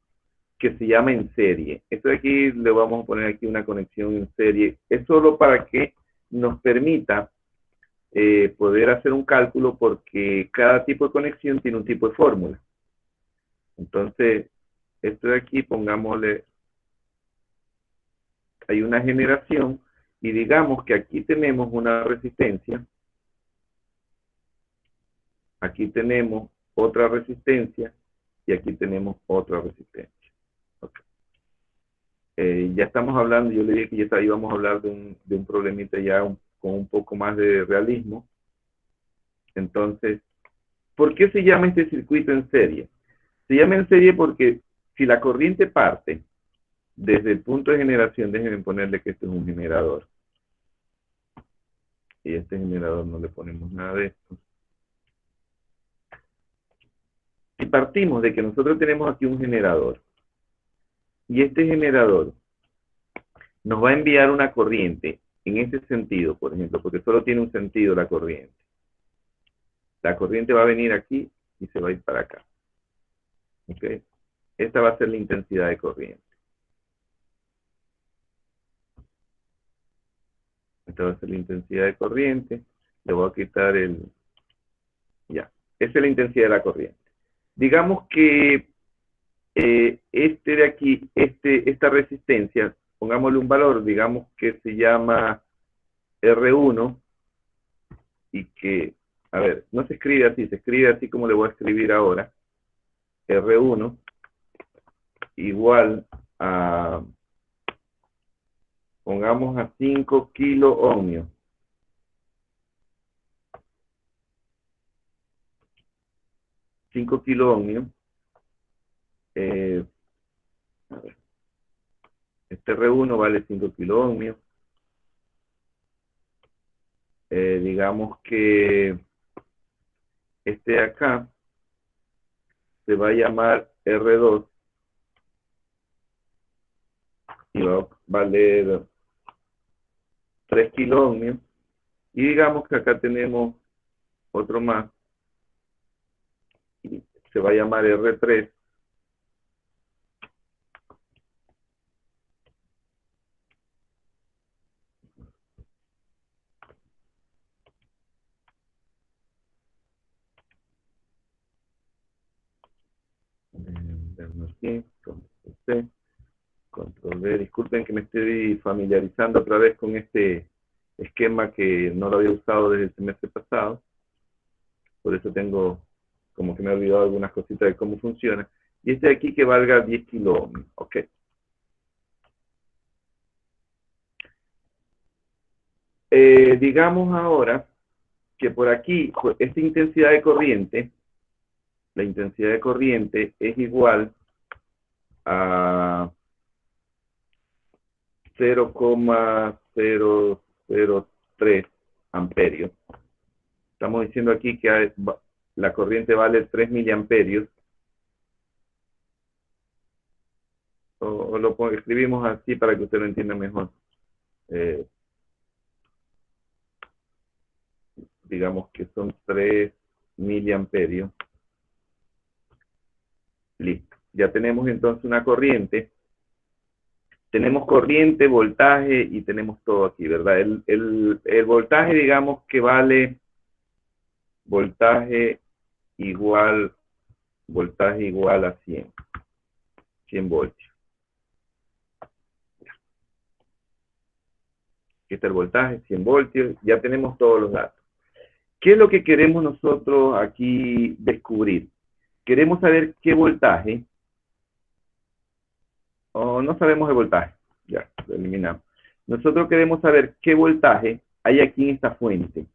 que se llama en serie. Esto de aquí le vamos a poner aquí una conexión en serie. Es solo para que nos permita poder hacer un cálculo, porque cada tipo de conexión tiene un tipo de fórmula. Entonces, esto de aquí, pongámosle, hay una generación, y digamos que aquí tenemos una resistencia, aquí tenemos otra resistencia, y aquí tenemos otra resistencia. Okay. Ya estamos hablando, yo le dije que ya íbamos a hablar de un problemita ya con un poco más de realismo. Entonces, ¿por qué se llama este circuito en serie? Se llama en serie porque si la corriente parte desde el punto de generación, déjenme ponerle que este es un generador. Y este generador no le ponemos nada de esto. Si partimos de que nosotros tenemos aquí un generador, y este generador nos va a enviar una corriente en este sentido, por ejemplo, porque solo tiene un sentido la corriente. La corriente va a venir aquí y se va a ir para acá. ¿Ok? Esta va a ser la intensidad de corriente. Esta va a ser la intensidad de corriente. Le voy a quitar ya. Esa es la intensidad de la corriente. Digamos que este de aquí, esta resistencia, pongámosle un valor, digamos que se llama R1, y que, a ver, no se escribe así, se escribe así como le voy a escribir ahora. R1 igual a, pongamos a 5 kilo ohmios. 5 kilo ohmios. A ver, esto Este R1 vale 5 kiloohmios. Digamos que este de acá se va a llamar R2 y va a valer 3 kiloohmios. Y digamos que acá tenemos otro más, y se va a llamar R3. Aquí, Control C, Control V. Disculpen que me estoy familiarizando otra vez con este esquema que no lo había usado desde el semestre pasado. Por eso tengo como que me he olvidado algunas cositas de cómo funciona. Y este de aquí que valga 10 kiloohmios. Ok. Digamos ahora que por aquí, esta intensidad de corriente, la intensidad de corriente es igual a 0,003 amperios. Estamos diciendo aquí que la corriente vale 3 miliamperios. O lo escribimos así para que usted lo entienda mejor. Digamos que son 3 miliamperios. Listo. Ya tenemos entonces una corriente. Tenemos corriente, voltaje y tenemos todo aquí, ¿verdad? El voltaje, digamos que vale voltaje igual a 100 voltios. Aquí está el voltaje, 100 voltios. Ya tenemos todos los datos. ¿Qué es lo que queremos nosotros aquí descubrir? Queremos saber qué voltaje, o no sabemos el voltaje, ya, lo eliminamos. Nosotros queremos saber qué voltaje hay aquí en esta fuente.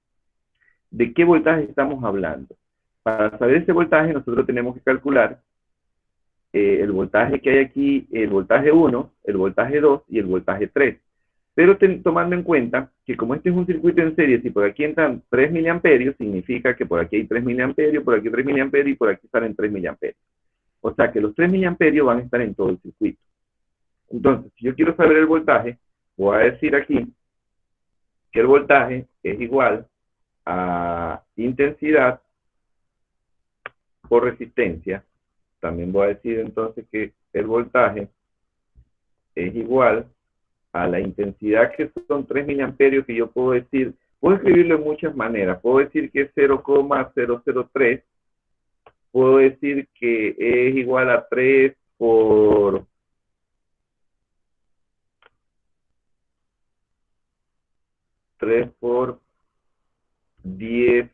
¿De qué voltaje estamos hablando? Para saber ese voltaje nosotros tenemos que calcular el voltaje que hay aquí, el voltaje 1, el voltaje 2 y el voltaje 3. Pero tomando en cuenta que como este es un circuito en serie, si por aquí entran 3 miliamperios, significa que por aquí hay 3 miliamperios, por aquí 3 miliamperios y por aquí salen 3 miliamperios. O sea que los 3 miliamperios van a estar en todo el circuito. Entonces, si yo quiero saber el voltaje, voy a decir aquí que el voltaje es igual a intensidad por resistencia. También voy a decir entonces que el voltaje es igual a la intensidad, que son 3 miliamperios, que yo puedo decir, puedo escribirlo de muchas maneras. Puedo decir que es 0,003. Puedo decir que es igual a 3 por 10.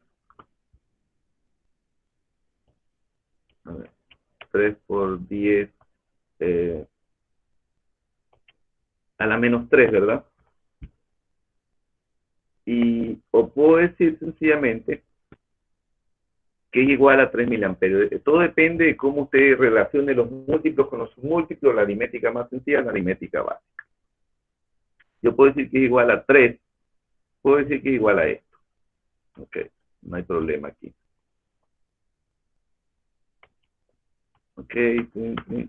A ver, 3 por 10 a la menos 3, ¿verdad? O puedo decir sencillamente que es igual a 3 miliamperios. Todo depende de cómo usted relacione los múltiplos con los múltiplos, la aritmética más sencilla, la aritmética básica. Yo puedo decir que es igual a 3, puedo decir que es igual a esto. Ok, no hay problema aquí. Ok,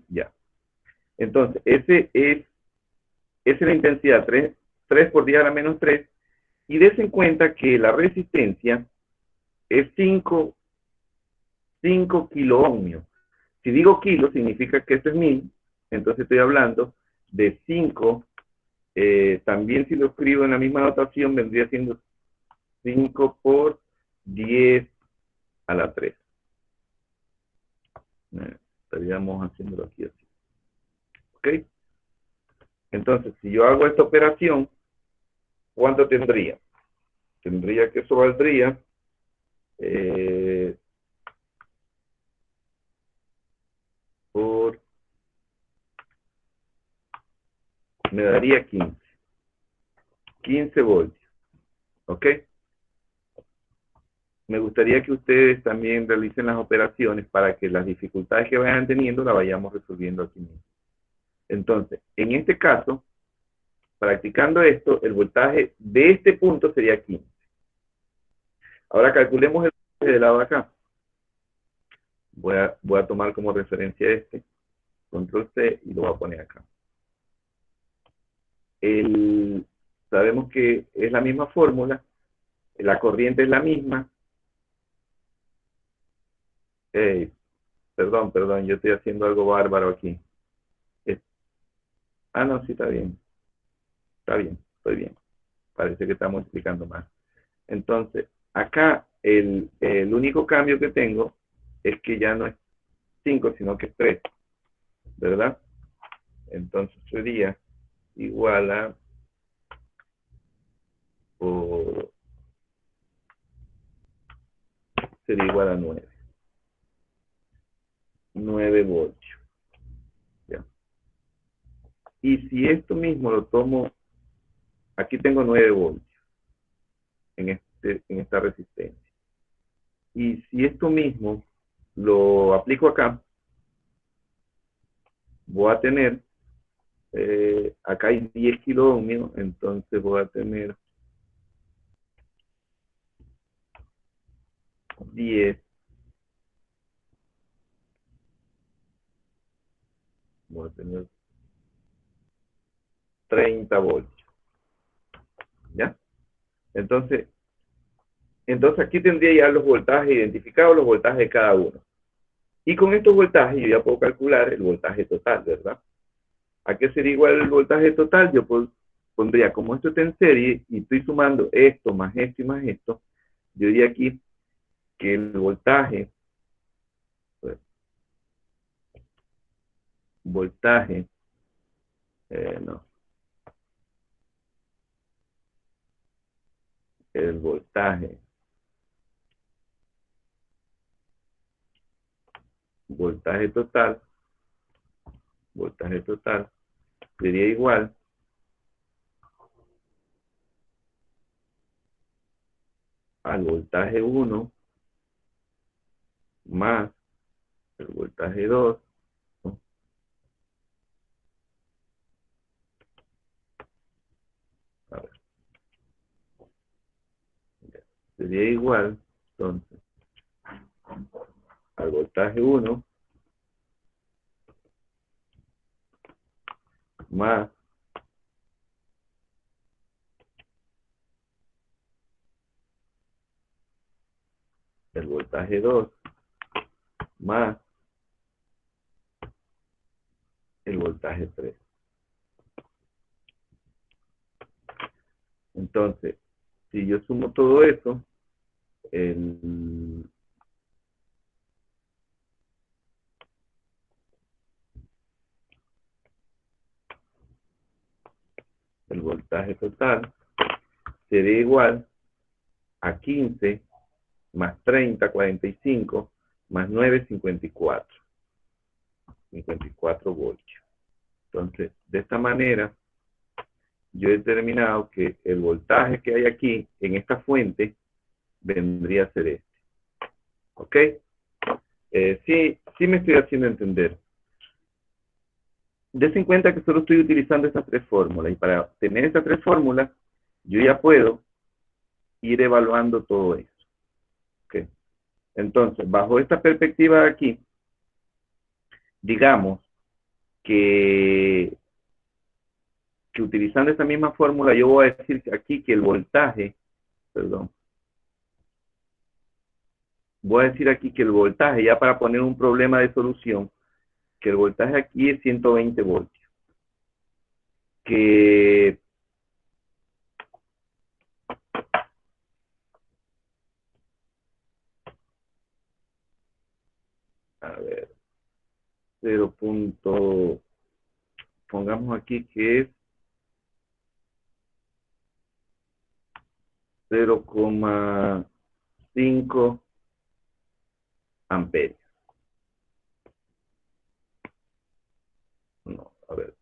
ya. Entonces, esa es la intensidad, 3 por 10 a la menos 3, y des en cuenta que la resistencia es 5 kiloohmios. Si digo kilos, significa que esto es 1000, entonces estoy hablando de 5, también si lo escribo en la misma notación, vendría siendo 5 por 10 a la 3. Estaríamos haciéndolo aquí así. ¿Ok? Entonces, si yo hago esta operación, ¿cuánto tendría? Tendría que eso valdría me daría 15 voltios. ¿Ok? Me gustaría que ustedes también realicen las operaciones para que las dificultades que vayan teniendo las vayamos resolviendo aquí mismo. Entonces, en este caso, practicando esto, el voltaje de este punto sería 15. Ahora calculemos el voltaje del lado de acá. Voy a tomar como referencia este, control C, y lo voy a poner acá. Sabemos que es la misma fórmula, la corriente es la misma. Perdón, yo estoy haciendo algo bárbaro aquí. No, sí, está bien, estoy bien. Parece que estamos explicando más. Entonces, acá el único cambio que tengo es que ya no es 5, sino que es 3, ¿verdad? Entonces sería igual a, sería igual a 9 voltios. ¿Ya? Y si esto mismo lo tomo, aquí tengo 9 voltios en esta resistencia. Y si esto mismo lo aplico acá, voy a tener, acá hay 10 kiloohmios, entonces voy a tener 10, voy a tener 30 voltios. ¿Ya? Entonces aquí tendría ya los voltajes identificados, los voltajes de cada uno. Y con estos voltajes yo ya puedo calcular el voltaje total, ¿verdad? ¿A qué sería igual el voltaje total? Yo pondría, como esto está en serie y estoy sumando esto más esto y más esto, yo diría aquí que el voltaje, el voltaje total sería igual al voltaje 1 más el voltaje 2 a ver, sería igual entonces al voltaje 1 más el voltaje 2 más el voltaje 3. Entonces, si yo sumo todo eso, el voltaje total sería igual a 15 más 30, 45, más 9, 54. 54 voltios. Entonces, de esta manera, yo he determinado que el voltaje que hay aquí, en esta fuente, vendría a ser este. ¿Ok? Sí me estoy haciendo entender. Dese en cuenta que solo estoy utilizando estas tres fórmulas, y para tener estas tres fórmulas, yo ya puedo ir evaluando todo eso. ¿Ok? Entonces, bajo esta perspectiva de aquí, digamos que utilizando esta misma fórmula, yo voy a decir aquí que el voltaje, voy a decir aquí que el voltaje, ya para poner un problema de solución, que el voltaje aquí es 120 voltios. Que a ver, pongamos aquí que es 0,5 amperios. No, a ver.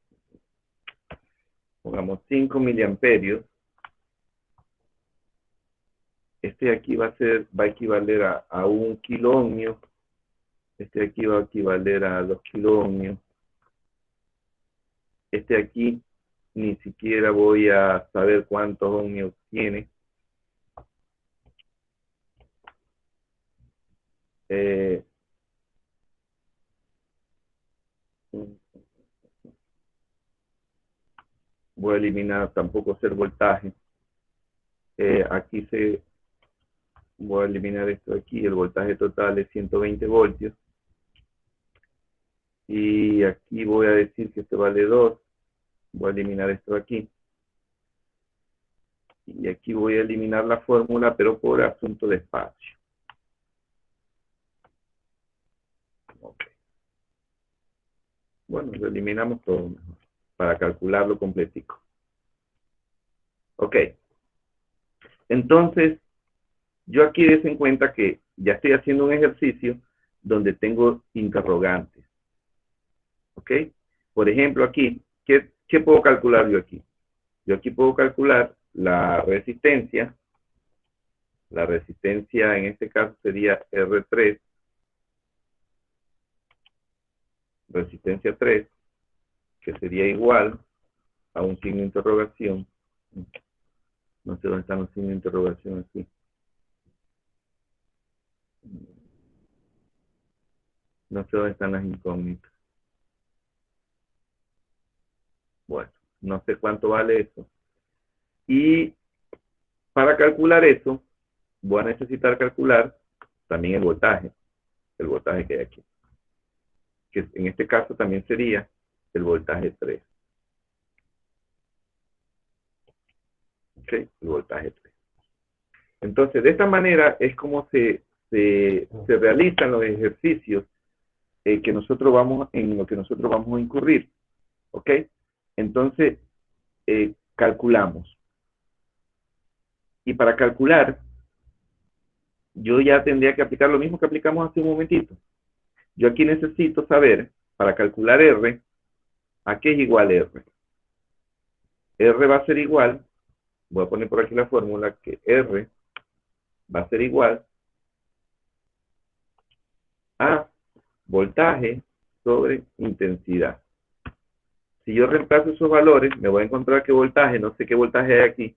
Pongamos 5 miliamperios. Este de aquí va a equivaler a 1 kiloohmio. Este de aquí va a equivaler a 2 kiloohmios. Este de aquí ni siquiera voy a saber cuántos ohmios tiene. Voy a eliminar tampoco ser voltaje. Voy a eliminar esto de aquí. El voltaje total es 120 voltios. Y aquí voy a decir que esto vale 2. Voy a eliminar esto de aquí. Y aquí voy a eliminar la fórmula, pero por asunto de espacio. Okay. Bueno, lo eliminamos todo mejor, para calcularlo completico. Ok. Entonces, yo aquí des en cuenta que ya estoy haciendo un ejercicio donde tengo interrogantes. ¿Ok? Por ejemplo, aquí, ¿qué puedo calcular yo aquí? Yo aquí puedo calcular la resistencia. La resistencia en este caso sería R3. Resistencia 3, que sería igual a un signo de interrogación. No sé dónde están los signos de interrogación aquí. No sé dónde están las incógnitas. Bueno, no sé cuánto vale eso. Y para calcular eso, voy a necesitar calcular también el voltaje que hay aquí. Que en este caso también sería el voltaje 3. ¿Ok? El voltaje 3. Entonces, de esta manera es como se realizan los ejercicios en lo que nosotros vamos a incurrir. ¿Ok? Entonces, calculamos. Y para calcular, yo ya tendría que aplicar lo mismo que aplicamos hace un momentito. Yo aquí necesito saber, para calcular R, ¿a qué es igual R? R va a ser igual, voy a poner por aquí la fórmula, que R va a ser igual a voltaje sobre intensidad. Si yo reemplazo esos valores, me voy a encontrar que voltaje, no sé qué voltaje hay aquí,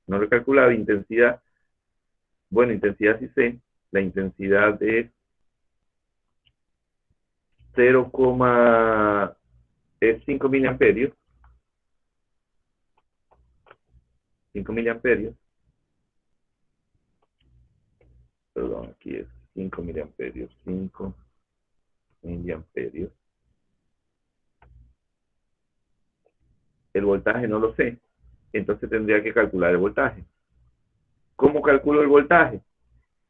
no lo he calculado, intensidad, bueno, intensidad sí sé, la intensidad es 5 miliamperios, 5 miliamperios, perdón, aquí es 5 miliamperios, 5 miliamperios. El voltaje no lo sé, entonces tendría que calcular el voltaje. ¿Cómo calculo el voltaje?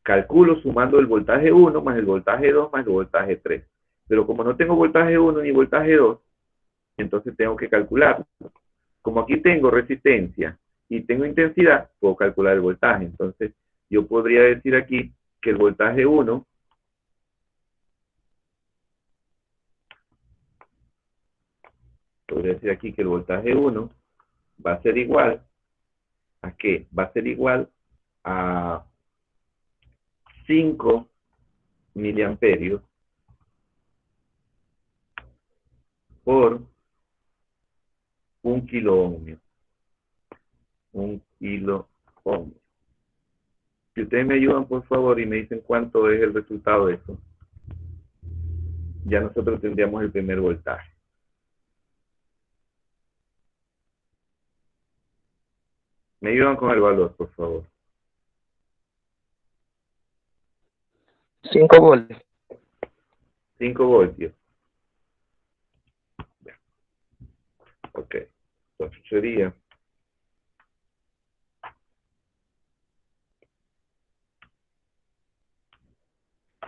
Calculo sumando el voltaje 1 más el voltaje 2 más el voltaje 3. Pero como no tengo voltaje 1 ni voltaje 2, entonces tengo que calcular. Como aquí tengo resistencia y tengo intensidad, puedo calcular el voltaje. Entonces, yo podría decir aquí que el voltaje 1 va a ser igual ¿a qué? Va a ser igual a 5 miliamperios por 1 kilo ohmio. 1 kilo ohmio. Si ustedes me ayudan, por favor, y me dicen cuánto es el resultado de eso, ya nosotros tendríamos el primer voltaje. Me ayudan con el valor, por favor. 5 voltios. 5 voltios. Ok. Entonces sería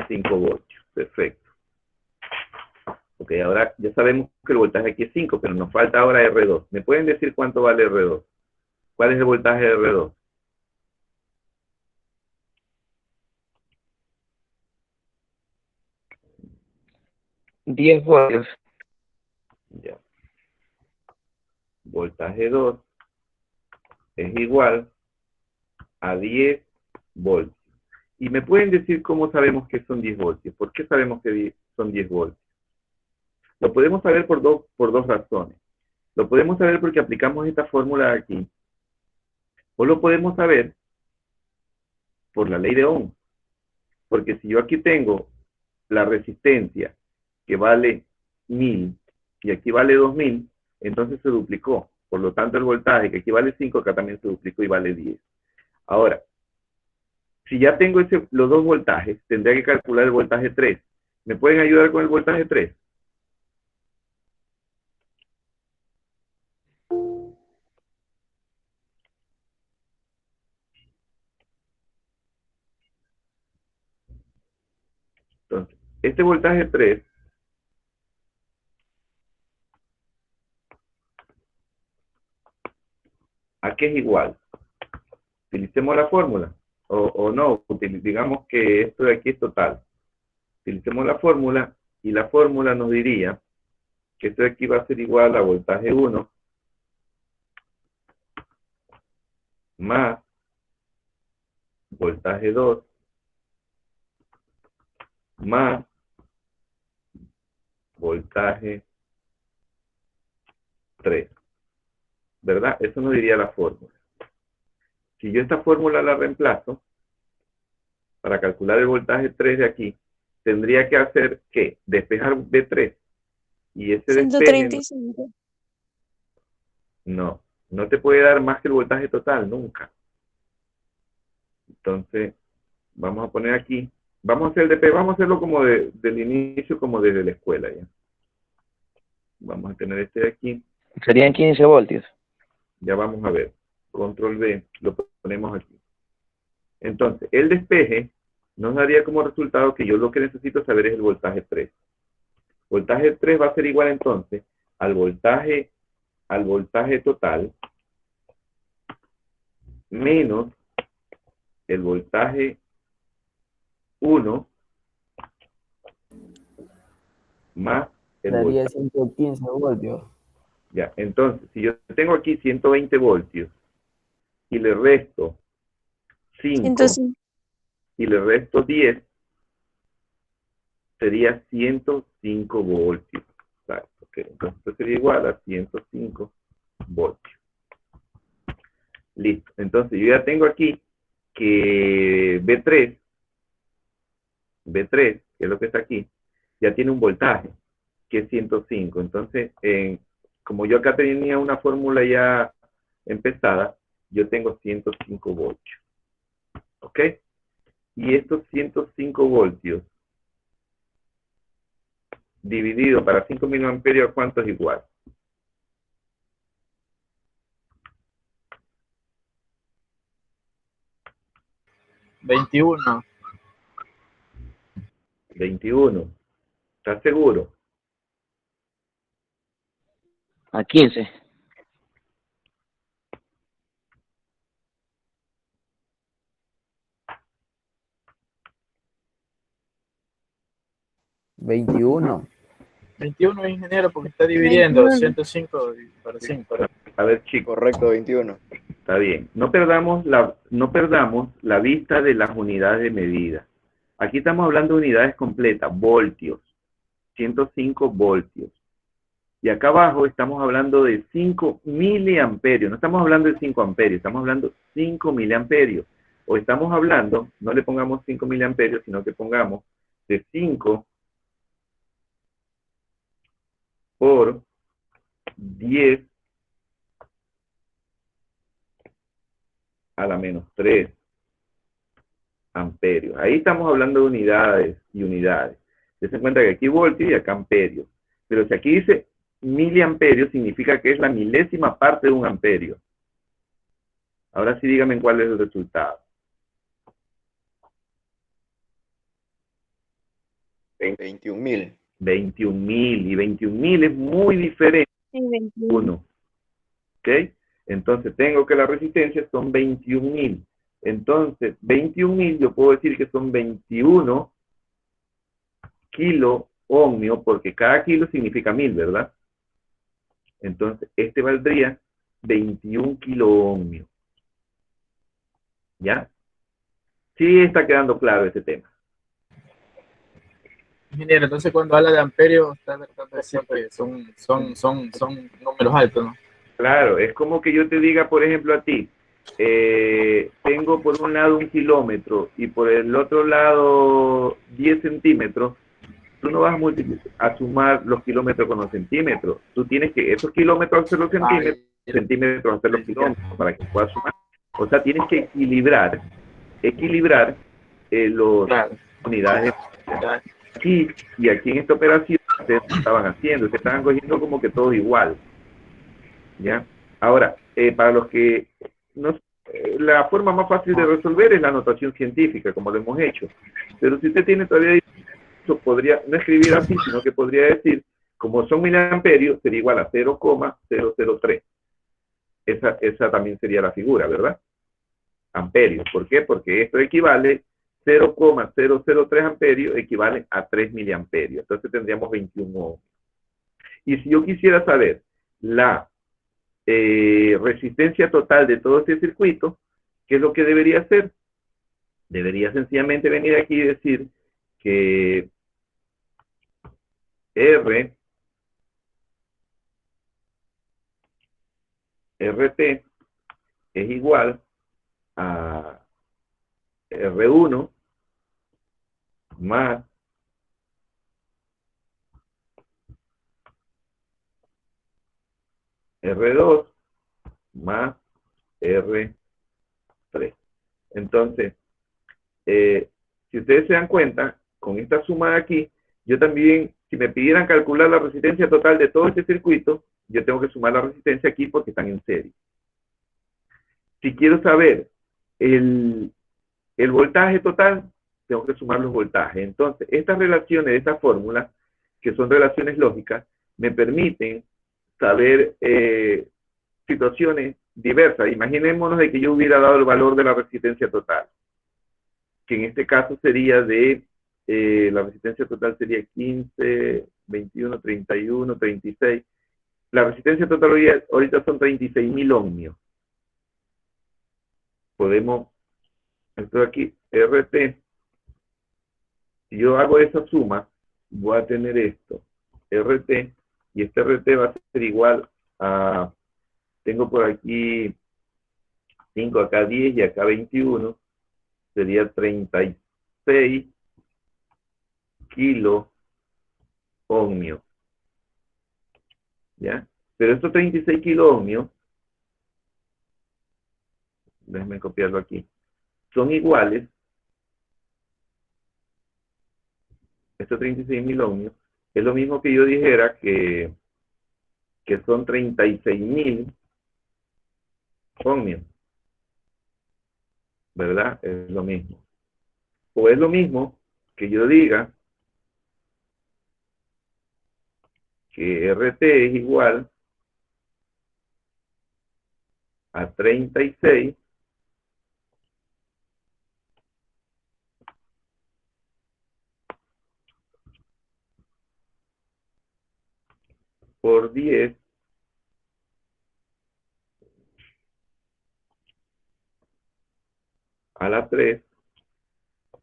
5 voltios. Perfecto. Ok, ahora ya sabemos que el voltaje aquí es 5, pero nos falta ahora R2. ¿Me pueden decir cuánto vale R2? ¿Cuál es el voltaje de R2? $10 Ya. Voltaje 2 es igual a 10 voltios. ¿Y me pueden decir cómo sabemos que son 10 voltios? ¿Por qué sabemos que son 10 voltios? Lo podemos saber por dos razones. Lo podemos saber porque aplicamos esta fórmula aquí. O lo podemos saber por la ley de Ohm. Porque si yo aquí tengo la resistencia que vale 1000 y aquí vale 2000, entonces se duplicó. Por lo tanto, el voltaje que aquí vale 5, acá también se duplicó y vale 10. Ahora, si ya tengo los dos voltajes, tendría que calcular el voltaje 3. ¿Me pueden ayudar con el voltaje 3? Entonces, este voltaje 3, ¿a qué es igual? Utilicemos la fórmula. O no, digamos que esto de aquí es total. Utilicemos la fórmula y la fórmula nos diría que esto de aquí va a ser igual a voltaje 1 más voltaje 2 más voltaje 3. ¿Verdad? Eso nos diría la fórmula. Si yo esta fórmula la reemplazo, para calcular el voltaje 3 de aquí, tendría que hacer, ¿qué? Despejar B3. Y ese despeje 135. no te puede dar más que el voltaje total, nunca. Entonces, vamos a poner aquí, vamos a hacer el DP, vamos a hacerlo como del inicio, como desde la escuela ya. Vamos a tener este de aquí, Serían 15 voltios. ya vamos a ver. Control B, lo ponemos aquí. Entonces, el despeje nos daría como resultado que yo lo que necesito saber es el voltaje 3. Voltaje 3 va a ser igual entonces al voltaje total menos el voltaje 1 más el Daría voltaje. 115 voltios. Ya, entonces, si yo tengo aquí 120 voltios y le resto 5 105. y le resto 10, sería 105 voltios. Exacto, ok. Entonces esto sería igual a 105 voltios. Listo. Entonces yo ya tengo aquí que B3, que es lo que está aquí, ya tiene un voltaje, que es 105. Entonces, como yo acá tenía una fórmula ya empezada, yo tengo 105 voltios. ¿Ok? Y estos 105 voltios dividido para 5 miliamperios, ¿cuánto es igual? ¿21? 21. ¿Estás seguro? A 15. ¿21? 21, ingeniero, porque está dividiendo 21. 105 para 5. A ver, chicos, Correcto, 21. está bien. No perdamos la vista de las unidades de medida. Aquí estamos hablando de unidades completas, voltios. 105 voltios. Y acá abajo estamos hablando de 5 miliamperios. No estamos hablando de 5 amperios, estamos hablando de 5 miliamperios. O estamos hablando, no le pongamos 5 miliamperios, sino que pongamos de 5 por 10 a la menos 3 amperios. Ahí estamos hablando de unidades y unidades. Se cuenta que aquí voltios y acá amperios. Pero si aquí dice miliamperios, significa que es la milésima parte de un amperio. Ahora sí díganme cuál es el resultado. 21.000. 21.000. Y 21.000 es muy diferente Sí, de 21. 1. ¿Ok? Entonces tengo que la resistencia son 21.000. Entonces, 21.000 yo puedo decir que son 21 kilo ohmio, porque cada kilo significa 1000, ¿verdad? Entonces, este valdría 21 kilo ohmio. ¿Ya? Sí está quedando claro ese tema. Ingeniero, entonces cuando habla de amperios, está tratando de decir que son números altos, ¿no? Claro, es como que yo te diga, por ejemplo, a ti, tengo por un lado 1 kilómetro y por el otro lado 10 centímetros. Tú no vas a sumar los kilómetros con los centímetros. Tú tienes que esos kilómetros hacer los centímetros hacer los kilómetros para que puedas sumar. O sea, tienes que equilibrar los unidades. Aquí y aquí en esta operación ustedes estaban haciendo, se estaban cogiendo como que todo igual. ¿Ya? Ahora, para los que no, la forma más fácil de resolver es la notación científica, como lo hemos hecho. Pero si usted tiene todavía, podría no escribir así, sino que podría decir, como son miliamperios, sería igual a 0,003. Esa también sería la figura, ¿verdad? Amperios. ¿Por qué? Porque esto equivale 0,003 amperios, equivale a 3 miliamperios. Entonces tendríamos 21 ohms. Y si yo quisiera saber la resistencia total de todo este circuito, ¿qué es lo que debería hacer? Debería sencillamente venir aquí y decir que RT es igual a R1 más R2 más R3. Entonces, si ustedes se dan cuenta, con esta suma de aquí, yo también, si me pidieran calcular la resistencia total de todo este circuito, yo tengo que sumar la resistencia aquí porque están en serie. Si quiero saber el voltaje total, tengo que sumar los voltajes. Entonces, estas relaciones, estas fórmulas, que son relaciones lógicas, me permiten saber situaciones diversas. Imaginémonos de que yo hubiera dado el valor de la resistencia total, que en este caso sería de, la resistencia total sería 15, 21, 31, 36. La resistencia total ahorita son 36.000 ohmios. Podemos, esto de aquí, RT, si yo hago esa suma, voy a tener esto, RT, y este RT va a ser igual a, tengo por aquí 5, acá 10 y acá 21, sería 36 kilo ohmios. ¿Ya? Pero estos 36 kilo ohmios, déjenme copiarlo aquí, son iguales, estos 36.000 ohmios, es lo mismo que yo dijera que son 36.000 ohmios, ¿verdad? Es lo mismo. O es lo mismo que yo diga que RT es igual a 36 por 10 a la 3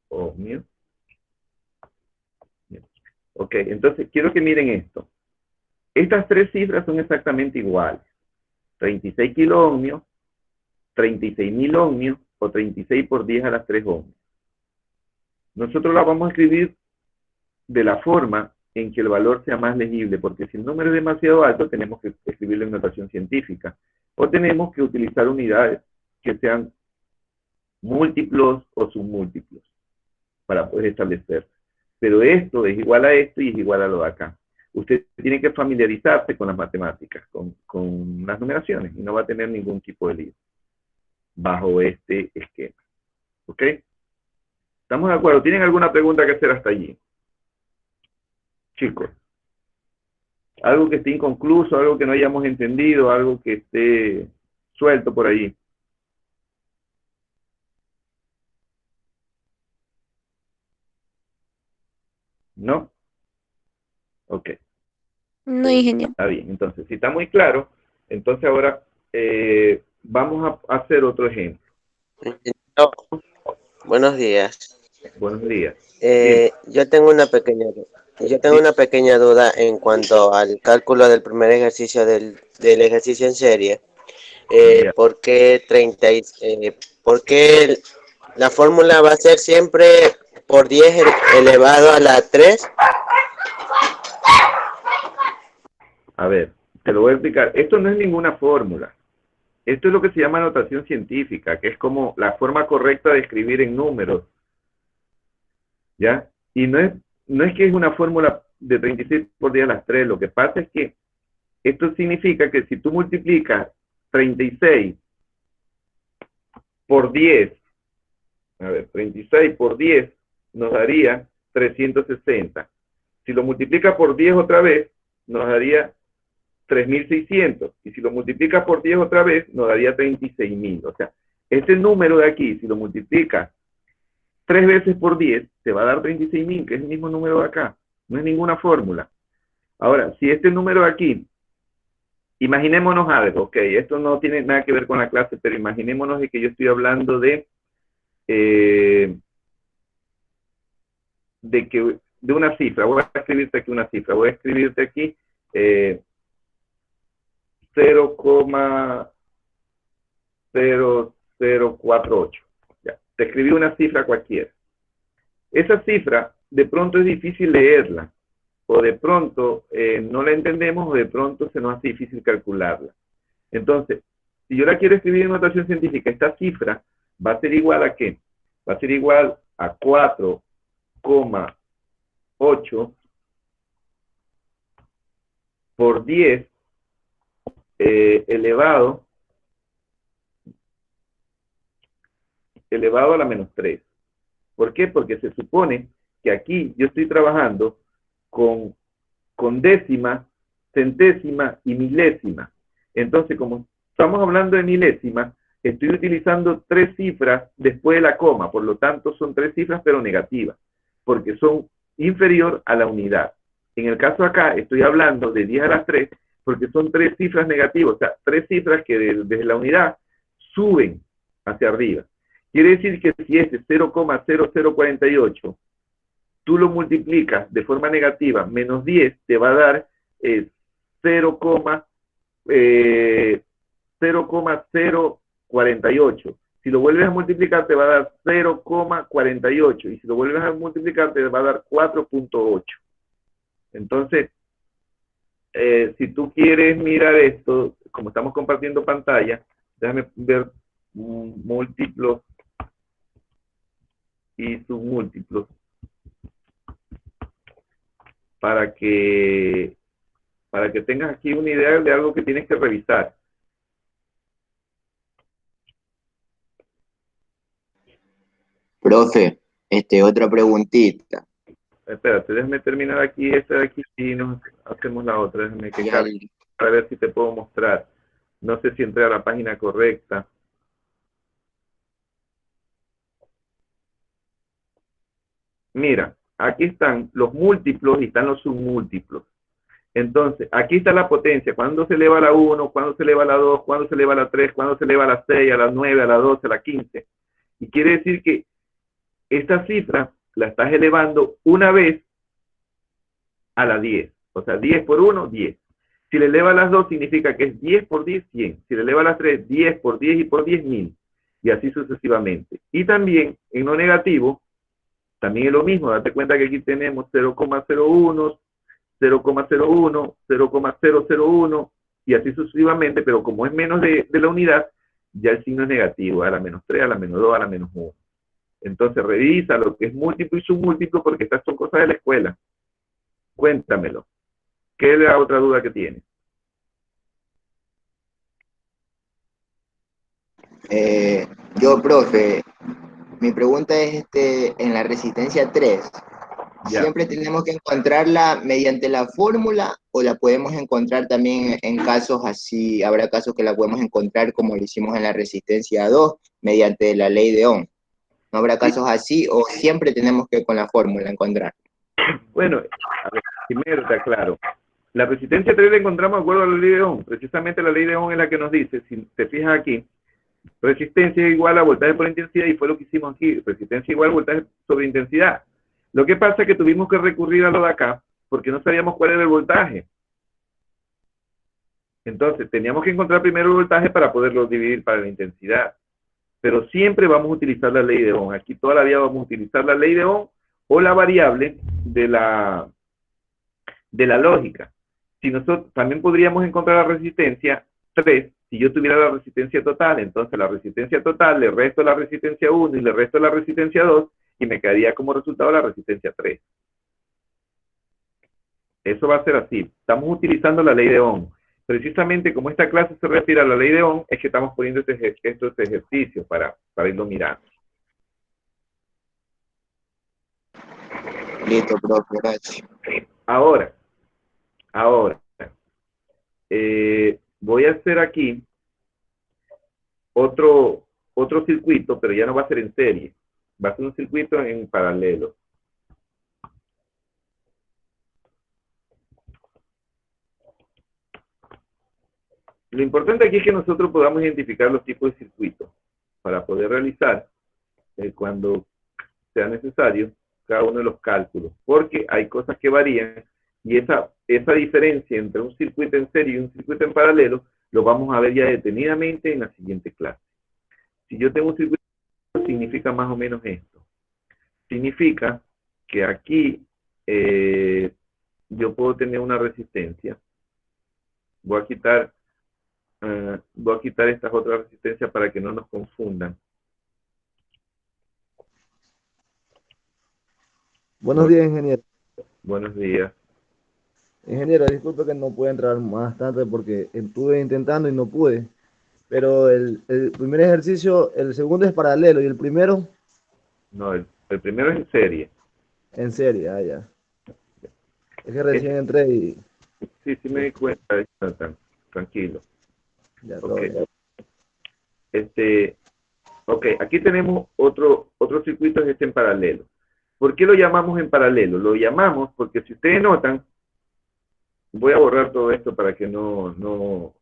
ohmios. Ok, entonces quiero que miren esto. Estas tres cifras son exactamente iguales. 36 kilo ohmios, 36.000 ohmios o 36 por 10 a las 3 ohmios. Nosotros la vamos a escribir de la forma en que el valor sea más legible, porque si el número es demasiado alto, tenemos que escribirlo en notación científica, o tenemos que utilizar unidades que sean múltiplos o submúltiplos para poder establecer. Pero esto es igual a esto y es igual a lo de acá. Usted tiene que familiarizarse con las matemáticas, con las numeraciones, y no va a tener ningún tipo de lío bajo este esquema. ¿Ok? ¿Estamos de acuerdo? ¿Tienen alguna pregunta que hacer hasta allí? Chicos, algo que esté inconcluso, algo que no hayamos entendido, algo que esté suelto por allí. ¿No? Ok. No, ingeniero. Está bien, entonces, si está muy claro, entonces ahora vamos a hacer otro ejemplo. Buenos días. Buenos días. Yo tengo una pequeña Yo tengo una pequeña duda en cuanto al cálculo del primer ejercicio del ejercicio en serie. Ya. ¿Por qué por qué la fórmula va a ser siempre por 10 elevado a la 3? A ver, te lo voy a explicar. Esto no es ninguna fórmula. Esto es lo que se llama notación científica, que es como la forma correcta de escribir en números. ¿Ya? Y no es que es una fórmula de 36 por 10 a las 3. Lo que pasa es que esto significa que si tú multiplicas 36 por 10, a ver, 36 por 10 nos daría 360. Si lo multiplica por 10 otra vez, nos daría 3.600. Y si lo multiplica por 10 otra vez, nos daría 36.000. O sea, este número de aquí, si lo multiplica 3 veces por 10, te va a dar 36.000, que es el mismo número de acá. No es ninguna fórmula. Ahora, si este número de aquí, imaginémonos algo, ok, esto no tiene nada que ver con la clase, pero imaginémonos de que yo estoy hablando de una cifra. Voy a escribirte aquí una cifra. Voy a escribirte aquí 0,0048. Ya, te escribí una cifra cualquiera. Esa cifra de pronto es difícil leerla, o de pronto no la entendemos, o de pronto se nos hace difícil calcularla. Entonces, si yo la quiero escribir en notación científica, esta cifra va a ser igual a ¿qué? Va a ser igual a 4,8 por 10 elevado a la menos 3. ¿Por qué? Porque se supone que aquí yo estoy trabajando con décima, centésima y milésima. Entonces, como estamos hablando de milésima, estoy utilizando 3 cifras después de la coma, por lo tanto son 3 cifras pero negativas, porque son inferior a la unidad. En el caso acá estoy hablando de 10 a las 3, porque son 3 cifras negativas, o sea, 3 cifras que desde la unidad suben hacia arriba. Quiere decir que si este 0,0048 tú lo multiplicas de forma negativa, menos 10, te va a dar 0,048. Si lo vuelves a multiplicar, te va a dar 0,48. Y si lo vuelves a multiplicar, te va a dar 4,8. Entonces, si tú quieres mirar esto, como estamos compartiendo pantalla, déjame ver múltiplos y submúltiplos para que tengas aquí una idea de algo que tienes que revisar. Profe, otra preguntita. Espérate, déjame terminar aquí esta de aquí y nos hacemos la otra. Déjame que cargue para ver si te puedo mostrar. No sé si entré a la página correcta. Mira, aquí están los múltiplos y están los submúltiplos. Entonces, aquí está la potencia. Cuándo se eleva a la 1, cuándo se eleva a la 2, cuándo se eleva a la 3, cuándo se eleva a la 6, a la 9, a la 12, a la 15. Y quiere decir que esta cifra la estás elevando una vez a la 10. O sea, 10 por 1, 10. Si le eleva a las 2, significa que es 10 por 10, 100. Si le eleva a las 3, 10 por 10 y por 10, 1000. Y así sucesivamente. Y también, en lo negativo, también es lo mismo. Date cuenta que aquí tenemos 0,01, 0,01, 0,001 y así sucesivamente, pero como es menos de la unidad, ya el signo es negativo, a la menos 3, a la menos 2, a la menos 1. Entonces revisa lo que es múltiplo y submúltiplo, porque estas son cosas de la escuela. Cuéntamelo. ¿Qué es la otra duda que tienes? Profe, mi pregunta es, en la resistencia 3, Ya. ¿siempre tenemos que encontrarla mediante la fórmula o la podemos encontrar también en casos así? Habrá casos que la podemos encontrar como lo hicimos en la resistencia 2, mediante la ley de Ohm. ¿No habrá casos así o siempre tenemos que con la fórmula encontrar? Bueno, a ver, primero te aclaro. La resistencia 3 la encontramos de acuerdo a la ley de Ohm. Precisamente la ley de Ohm es la que nos dice, si te fijas aquí, resistencia igual a voltaje por intensidad, y fue lo que hicimos aquí, resistencia igual a voltaje sobre intensidad. Lo que pasa es que tuvimos que recurrir a lo de acá porque no sabíamos cuál era el voltaje. Entonces, teníamos que encontrar primero el voltaje para poderlo dividir para la intensidad. Pero siempre vamos a utilizar la ley de Ohm. Aquí toda la vida vamos a utilizar la ley de Ohm o la variable de la lógica. Si nosotros también podríamos encontrar la resistencia 3, si yo tuviera la resistencia total, entonces la resistencia total le resto la resistencia 1 y le resto la resistencia 2 y me quedaría como resultado la resistencia 3. Eso va a ser así. Estamos utilizando la ley de Ohm. Precisamente como esta clase se refiere a la ley de Ohm, es que estamos poniendo estos ejercicios para irlo mirando. Listo, profe, gracias. Ahora, voy a hacer aquí otro circuito, pero ya no va a ser en serie. Va a ser un circuito en paralelo. Lo importante aquí es que nosotros podamos identificar los tipos de circuitos para poder realizar, cuando sea necesario, cada uno de los cálculos, porque hay cosas que varían y esa diferencia entre un circuito en serie y un circuito en paralelo lo vamos a ver ya detenidamente en la siguiente clase. Si yo tengo un circuito, significa más o menos esto. Significa que aquí yo puedo tener una resistencia. Voy a quitar estas otras resistencias para que no nos confundan. Buenos días, ingeniero. Buenos días. Ingeniero, disculpe que no pude entrar más tarde porque estuve intentando y no pude. Pero el primer ejercicio, el segundo es paralelo y el primero No, el primero es en serie. en serie. Ah, ya. Es que recién entré y Sí, me di cuenta, Jonathan. Tranquilo. ya Ok. todo bien. Ok, aquí tenemos otro circuito que está en paralelo. ¿Por qué lo llamamos en paralelo? Lo llamamos porque si ustedes notan, voy a borrar todo esto para que no,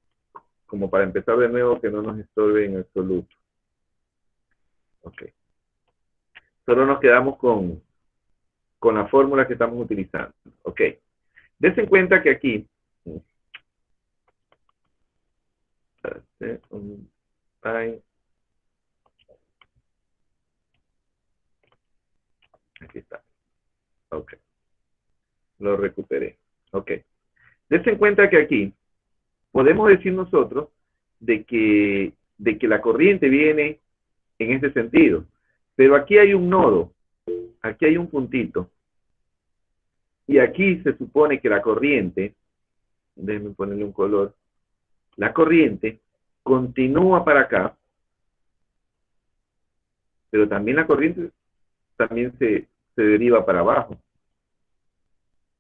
como para empezar de nuevo, que no nos estorbe en absoluto. Ok. Solo nos quedamos con la fórmula que estamos utilizando. Ok. Dense en cuenta que aquí, aquí está. Ok. Lo recuperé. Ok. Dense en cuenta que aquí podemos decir nosotros de que la corriente viene en este sentido. Pero aquí hay un nodo. Aquí hay un puntito. Y aquí se supone que la corriente, déjenme ponerle un color, la corriente continúa para acá, pero también la corriente también se deriva para abajo,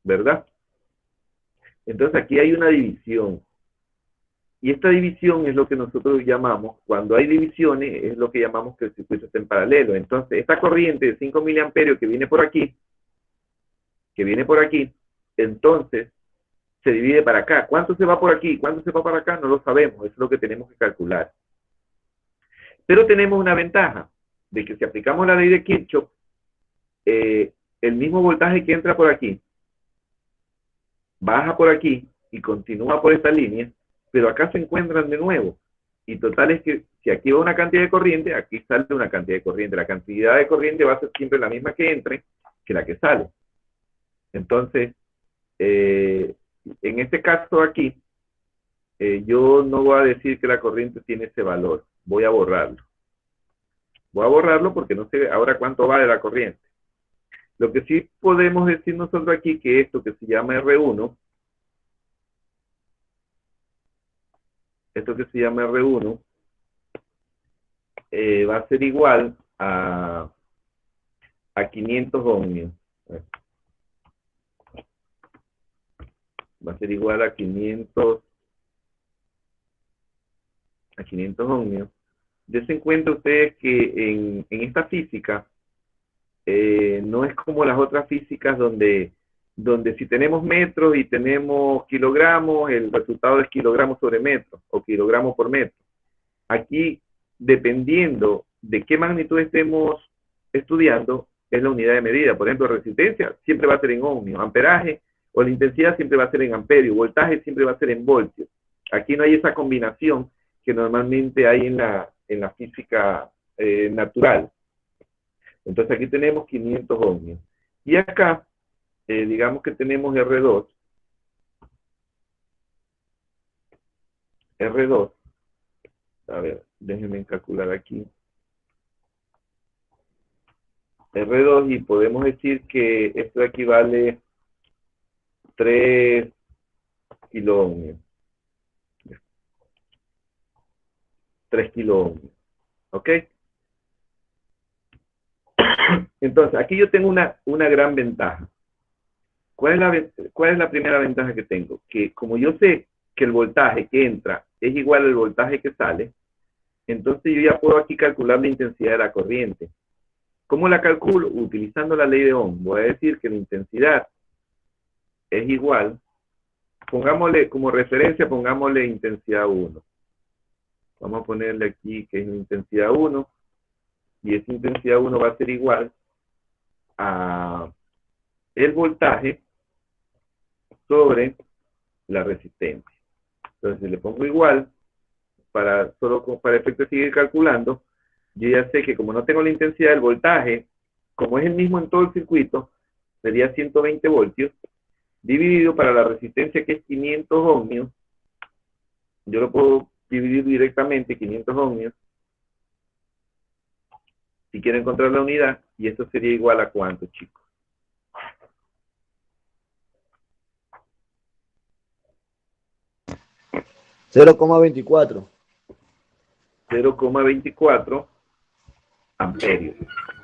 ¿verdad? Entonces aquí hay una división, y esta división es lo que nosotros llamamos, cuando hay divisiones, es lo que llamamos que el circuito está en paralelo. Entonces esta corriente de 5 miliamperios que viene por aquí, entonces se divide para acá. ¿Cuánto se va por aquí? ¿Cuánto se va para acá? No lo sabemos, eso es lo que tenemos que calcular. Pero tenemos una ventaja, de que si aplicamos la ley de Kirchhoff, el mismo voltaje que entra por aquí, baja por aquí y continúa por esta línea, pero acá se encuentran de nuevo. Y total es que si aquí va una cantidad de corriente, aquí sale una cantidad de corriente. La cantidad de corriente va a ser siempre la misma que entre que la que sale. Entonces, en este caso aquí, yo no voy a decir que la corriente tiene ese valor. Voy a borrarlo. Voy a borrarlo porque no sé ahora cuánto vale la corriente. Lo que sí podemos decir nosotros aquí que esto que se llama R1, va a ser igual a 500 ohmios. Va a ser igual a 500 ohmios. Dense en cuenta ustedes que en esta física no es como las otras físicas donde si tenemos metros y tenemos kilogramos, el resultado es kilogramos sobre metro o kilogramos por metro. Aquí, dependiendo de qué magnitud estemos estudiando, es la unidad de medida. Por ejemplo, resistencia siempre va a ser en ohmio, amperaje o la intensidad siempre va a ser en amperio, voltaje siempre va a ser en voltios. Aquí no hay esa combinación que normalmente hay en la física natural. Entonces aquí tenemos 500 ohmios. Y acá, digamos que tenemos R2. R2. A ver, déjenme calcular aquí. R2 y podemos decir que esto equivale 3 kiloohmios. 3 kiloohmios. ¿Ok? Entonces, aquí yo tengo una gran ventaja. ¿Cuál es la primera ventaja que tengo? Que como yo sé que el voltaje que entra es igual al voltaje que sale, entonces yo ya puedo aquí calcular la intensidad de la corriente. ¿Cómo la calculo? Utilizando la ley de Ohm. Voy a decir que la intensidad es igual, pongámosle como referencia, pongámosle intensidad 1. Vamos a ponerle aquí que es la intensidad 1, y esa intensidad 1 va a ser igual a el voltaje sobre la resistencia. Entonces, si le pongo igual, solo para efecto de seguir calculando, yo ya sé que como no tengo la intensidad del voltaje, como es el mismo en todo el circuito, sería 120 voltios, dividido para la resistencia que es 500 ohmios, yo lo puedo dividir directamente, 500 ohmios, si quiero encontrar la unidad, y esto sería igual a ¿cuánto, chicos? $0,24. 0,24 amperios.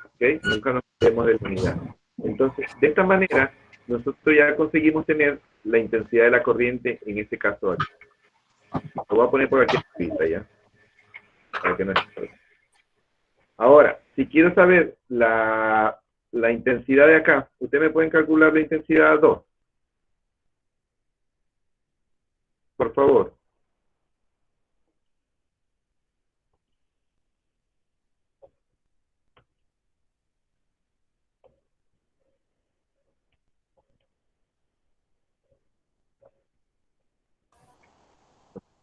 ¿Ok? Nunca nos olvidemos de la unidad. Entonces, de esta manera, nosotros ya conseguimos tener la intensidad de la corriente en este caso aquí. Lo voy a poner por aquí arriba ya. Para que no esté. Ahora, si quiero saber la intensidad de acá, ustedes me pueden calcular la intensidad 2. Por favor.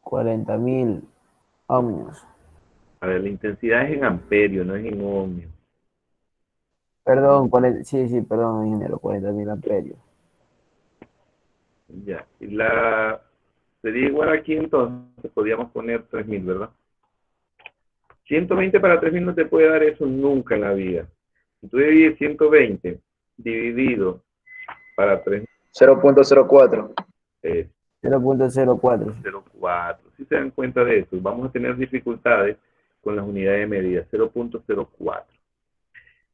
$40,000 ohmios. A ver, la intensidad es en amperio, no es en ohmio. Perdón, sí, perdón, ingeniero, 40,000 amperios. Ya, y sería igual aquí entonces, podríamos poner 3000, ¿verdad? 120 para 3000 no te puede dar eso nunca en la vida. Si tú divides 120 dividido para 3000, 0.04. 0.04. 0.04. Si se dan cuenta de eso, vamos a tener dificultades con las unidades de medida, 0.04.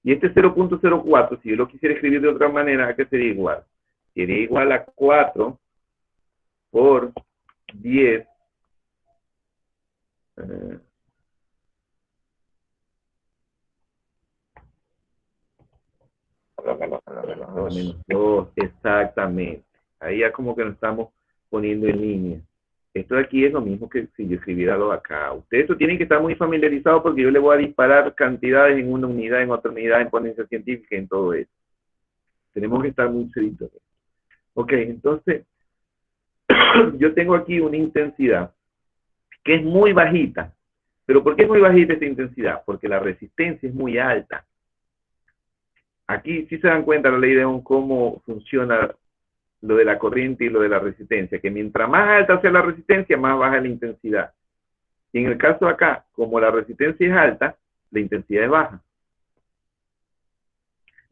Y este 0.04, si yo lo quisiera escribir de otra manera, ¿a qué sería igual? Sería igual a 4 por 10 menos 2, exactamente. Ahí ya como que nos estamos poniendo en línea. Esto de aquí es lo mismo que si yo escribiera lo de acá. Ustedes eso tienen que estar muy familiarizados porque yo le voy a disparar cantidades en una unidad, en otra unidad, en potencia científica, en todo eso. Tenemos que estar muy serios. Ok, entonces, yo tengo aquí una intensidad que es muy bajita. ¿Pero por qué es muy bajita esta intensidad? Porque la resistencia es muy alta. Aquí sí se dan cuenta la ley de Ohm cómo funciona lo de la corriente y lo de la resistencia, que mientras más alta sea la resistencia, más baja la intensidad. Y en el caso de acá, como la resistencia es alta, la intensidad es baja.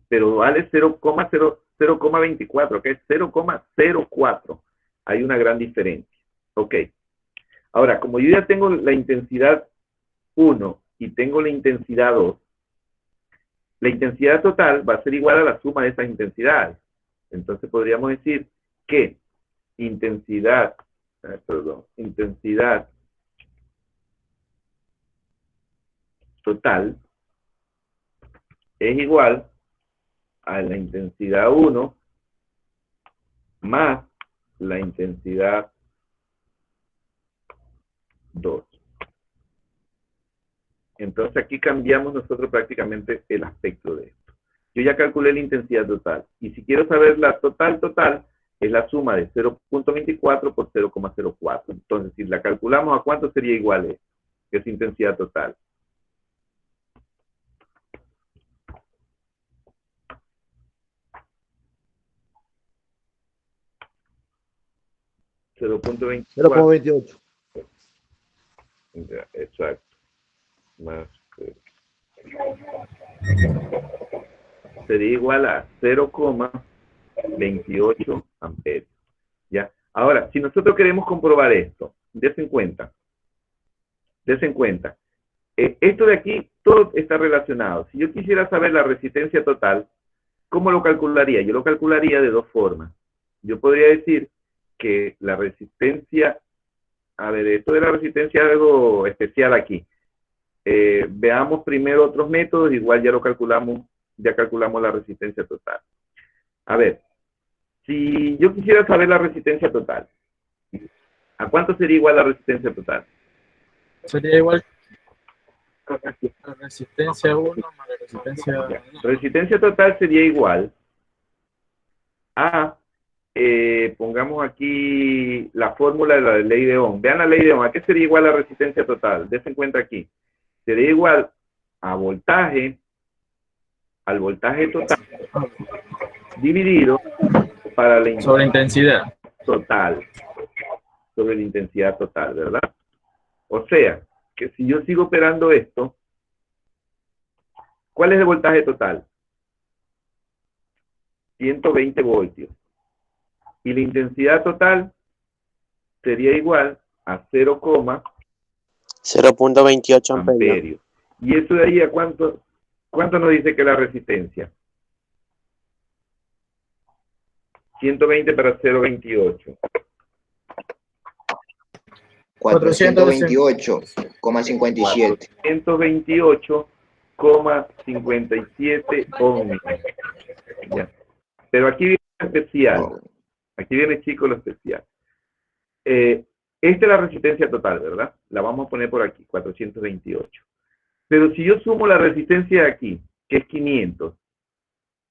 Pero vale 0,24, que es 0,04. Hay una gran diferencia. Ok. Ahora, como yo ya tengo la intensidad 1 y tengo la intensidad 2, la intensidad total va a ser igual a la suma de esas intensidades. Entonces podríamos decir que intensidad total es igual a la intensidad 1 más la intensidad 2. Entonces aquí cambiamos nosotros prácticamente el aspecto de esto. yo ya calculé la intensidad total. Y si quiero saber la total, es la suma de 0.24 por 0,04. Entonces, si la calculamos, ¿a cuánto sería igual esa intensidad total? ¿0.24? 0,28. Ya, exacto. Más sería igual a 0,28 amperios. ¿Ya? Ahora, si nosotros queremos comprobar esto, dense en cuenta. Esto de aquí, todo está relacionado. Si yo quisiera saber la resistencia total, ¿cómo lo calcularía? Yo lo calcularía de dos formas. Yo podría decir que la resistencia, a ver, esto de la resistencia es algo especial aquí. Veamos primero otros métodos, igual ya calculamos la resistencia total. A ver, si yo quisiera saber la resistencia total, ¿a cuánto sería igual la resistencia total? Sería igual la resistencia 1 más la resistencia 2. Resistencia total sería igual a, pongamos aquí la fórmula de la ley de Ohm. Vean la ley de Ohm. ¿A qué sería igual la resistencia total? Dense en cuenta aquí. Sería igual a voltaje, al voltaje total, dividido para la sobre intensidad total, sobre la intensidad total, ¿verdad? O sea, que si yo sigo operando esto, ¿cuál es el voltaje total? 120 voltios. Y la intensidad total sería igual a 0.28 amperios. ¿Y eso de ahí a cuánto nos dice que es la resistencia? 120 para 0.28. 428,57. 428,57 ohmios. Ya. Pero aquí viene lo especial. Aquí viene, chicos, lo especial. Esta es la resistencia total, ¿verdad? La vamos a poner por aquí, 428. Pero si yo sumo la resistencia de aquí, que es 500,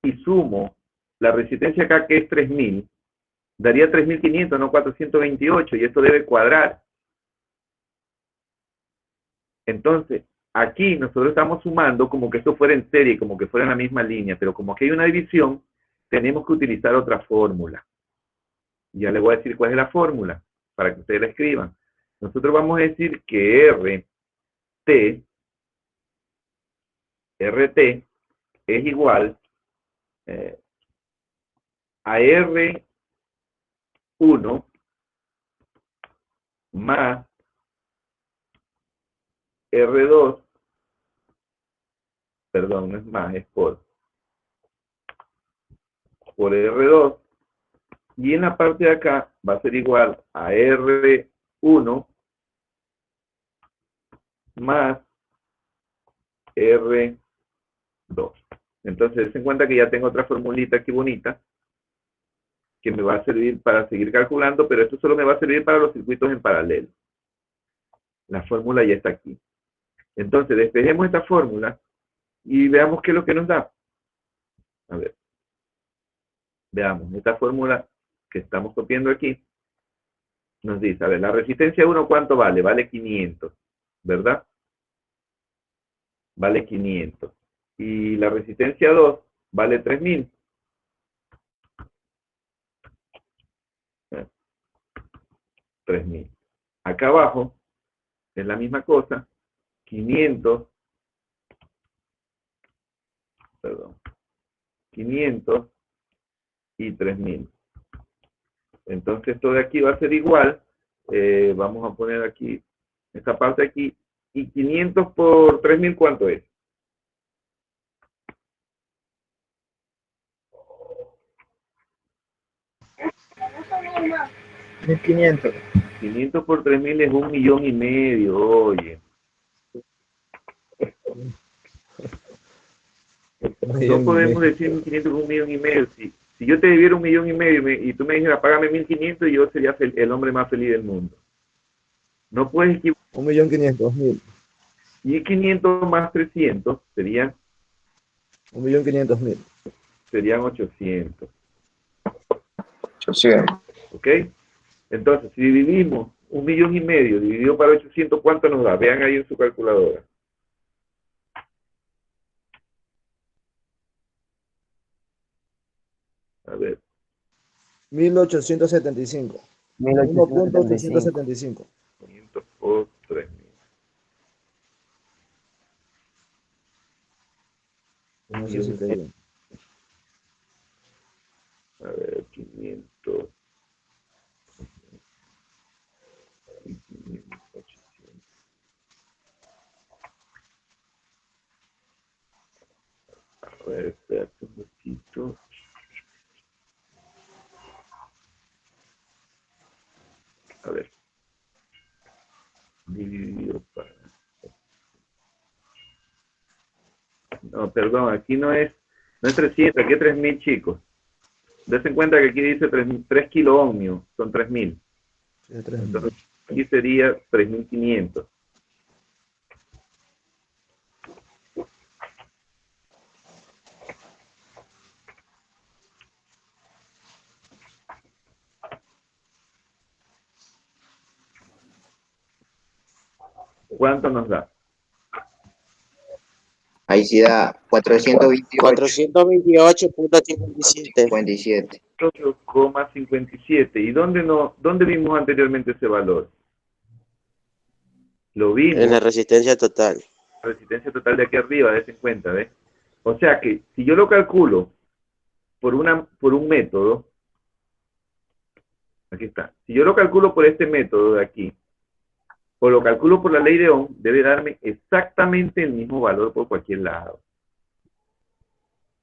y sumo la resistencia acá, que es 3000, daría 3500, no 428, y esto debe cuadrar. Entonces, aquí nosotros estamos sumando como que esto fuera en serie, como que fuera en la misma línea, pero como aquí hay una división, tenemos que utilizar otra fórmula. Ya les voy a decir cuál es la fórmula, para que ustedes la escriban. Nosotros vamos a decir que RT es igual a R1 más R2, perdón, no es más, es por R2, y en la parte de acá va a ser igual a R1 más R2. Entonces, se cuenta que ya tengo otra formulita aquí bonita, que me va a servir para seguir calculando, pero esto solo me va a servir para los circuitos en paralelo. La fórmula ya está aquí. Entonces, despejemos esta fórmula y veamos qué es lo que nos da. A ver. Veamos, esta fórmula que estamos copiando aquí, nos dice, a ver, la resistencia 1, ¿cuánto vale? Vale 500, ¿verdad? Vale 500. Y la resistencia 2 vale 3000. 3000. Acá abajo es la misma cosa, 500 y 3000. Entonces esto de aquí va a ser igual, vamos a poner aquí, esta parte aquí, y 500 por 3000, ¿cuánto es? $1.500. 500 por 3000 es 1,5 millones, oye. No podemos decir 1.500 con 1,5 millones. Si yo te debiera 1,5 millones y tú me dijeras, págame 1.500, yo sería el hombre más feliz del mundo. No puedes equivocar. 1.500.000. Y 500 más 300 serían 1.500.000. serían 800. 800. ¿Ok? Entonces, si dividimos 1,5 millones dividido para 800, ¿cuánto nos da? Vean ahí en su calculadora. A ver. 1875. 1.875. 500 por 3.000. No sé si te digo. A ver, 500. 800. A ver, espérate un poquito. A ver. Dividido para... No, perdón, aquí no es 300, aquí es 3.000, chicos. Dense cuenta que aquí dice 3 kilo ohmios, son 3.000. Sí, 3.000. Entonces, aquí sería 3.500. ¿Cuánto nos da? Ahí sí da 428. 428.57. 57. 8,57. ¿Y dónde vimos anteriormente ese valor? Lo vimos En la resistencia total. la resistencia total de aquí arriba, dense cuenta, ¿ves? O sea que si yo lo calculo por un método, aquí está, si yo lo calculo por este método de aquí, o lo calculo por la ley de Ohm, debe darme exactamente el mismo valor por cualquier lado.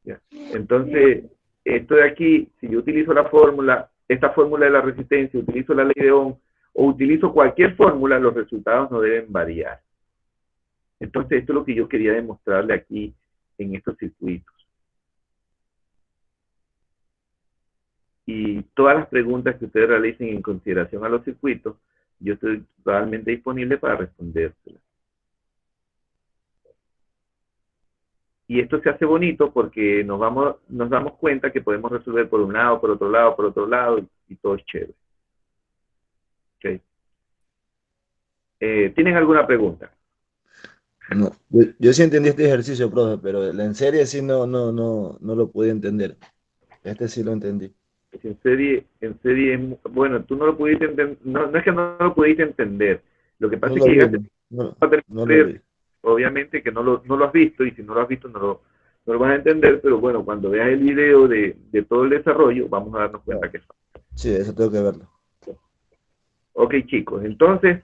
¿Ya? Entonces, esto de aquí, si yo utilizo la fórmula, esta fórmula de la resistencia, utilizo la ley de Ohm, o utilizo cualquier fórmula, los resultados no deben variar. Entonces, esto es lo que yo quería demostrarle aquí en estos circuitos. Y todas las preguntas que ustedes realicen en consideración a los circuitos, yo estoy totalmente disponible para respondérselas. Y esto se hace bonito porque nos damos cuenta que podemos resolver por un lado, por otro lado, y todo es chévere. ¿Okay? ¿Tienen alguna pregunta? No, yo sí entendí este ejercicio, profe, pero en serie sí no lo pude entender. Este sí lo entendí. En serie, bueno, tú no lo pudiste entender, no es que no lo pudiste entender. Lo que pasa No es lo que vi, llegaste no a lo ver, vi. obviamente que no lo has visto, y si no lo has visto no lo vas a entender, pero bueno, cuando veas el video de todo el desarrollo, vamos a darnos cuenta que está. Sí, eso tengo que verlo. Ok, chicos, entonces,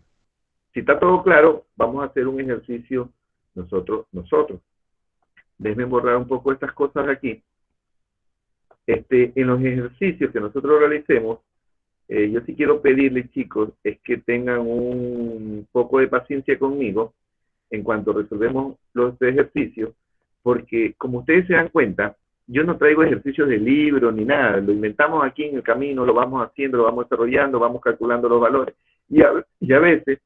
si está todo claro, vamos a hacer un ejercicio nosotros. Déjenme borrar un poco estas cosas de aquí. En los ejercicios que nosotros realicemos, yo sí quiero pedirles, chicos, es que tengan un poco de paciencia conmigo en cuanto resolvemos los ejercicios, porque como ustedes se dan cuenta, yo no traigo ejercicios de libro ni nada, lo inventamos aquí en el camino, lo vamos haciendo, lo vamos desarrollando, vamos calculando los valores, y a veces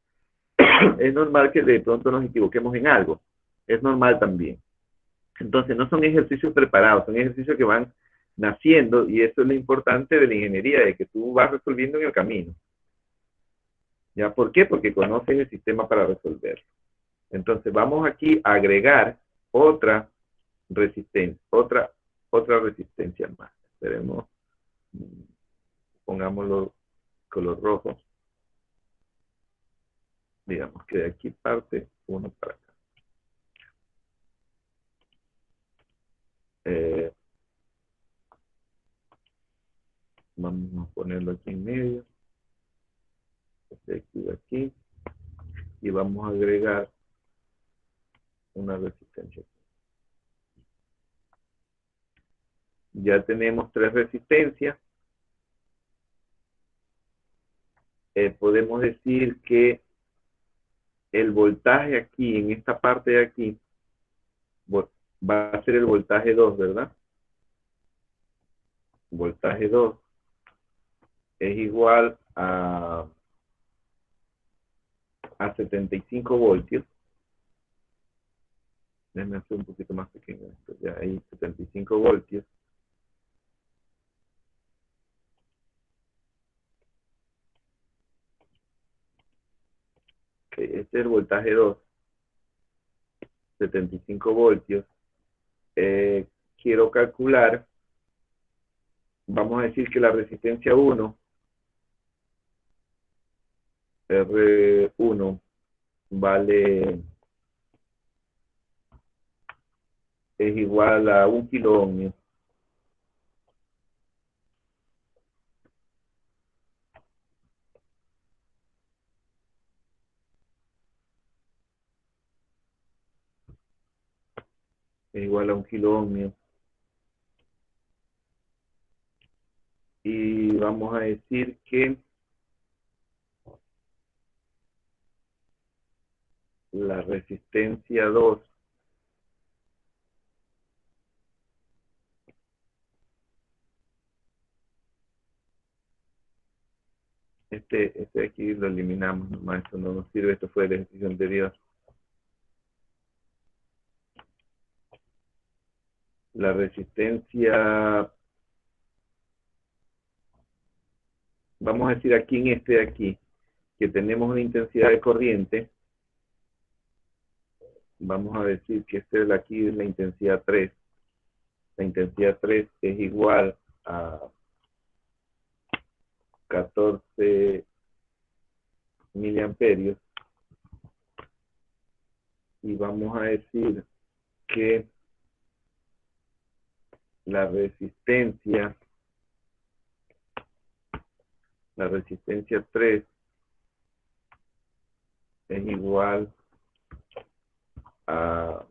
es normal que de pronto nos equivoquemos en algo, es normal también. Entonces no son ejercicios preparados, son ejercicios que van naciendo, y eso es lo importante de la ingeniería, de que tú vas resolviendo en el camino. ¿Ya? ¿Por qué? Porque conoces el sistema para resolverlo. Entonces vamos aquí a agregar otra resistencia, otra resistencia más. Esperemos, pongámoslo color rojo. Digamos que de aquí parte uno para acá. Vamos a ponerlo aquí en medio. De aquí. Y vamos a agregar una resistencia. Ya tenemos 3 resistencias. Podemos decir que el voltaje aquí, en esta parte de aquí, va a ser el voltaje 2, ¿verdad? Voltaje 2 es igual a 75 voltios. Déjenme hacer un poquito más pequeño esto. Ya hay 75 voltios. este es el voltaje 2, 75 voltios. Quiero calcular, vamos a decir que la resistencia 1, R1, vale, es igual a 1 kilo ohmio. Es igual a 1 kilo ohmio. Y vamos a decir que la resistencia 2 este de aquí lo eliminamos nomás, esto no nos sirve, esto fue el ejercicio anterior. La resistencia, vamos a decir aquí en este de aquí, que tenemos una intensidad de corriente, vamos a decir que este de aquí es la intensidad 3. La intensidad 3 es igual a 14 miliamperios. Y vamos a decir que la resistencia 3 es igual a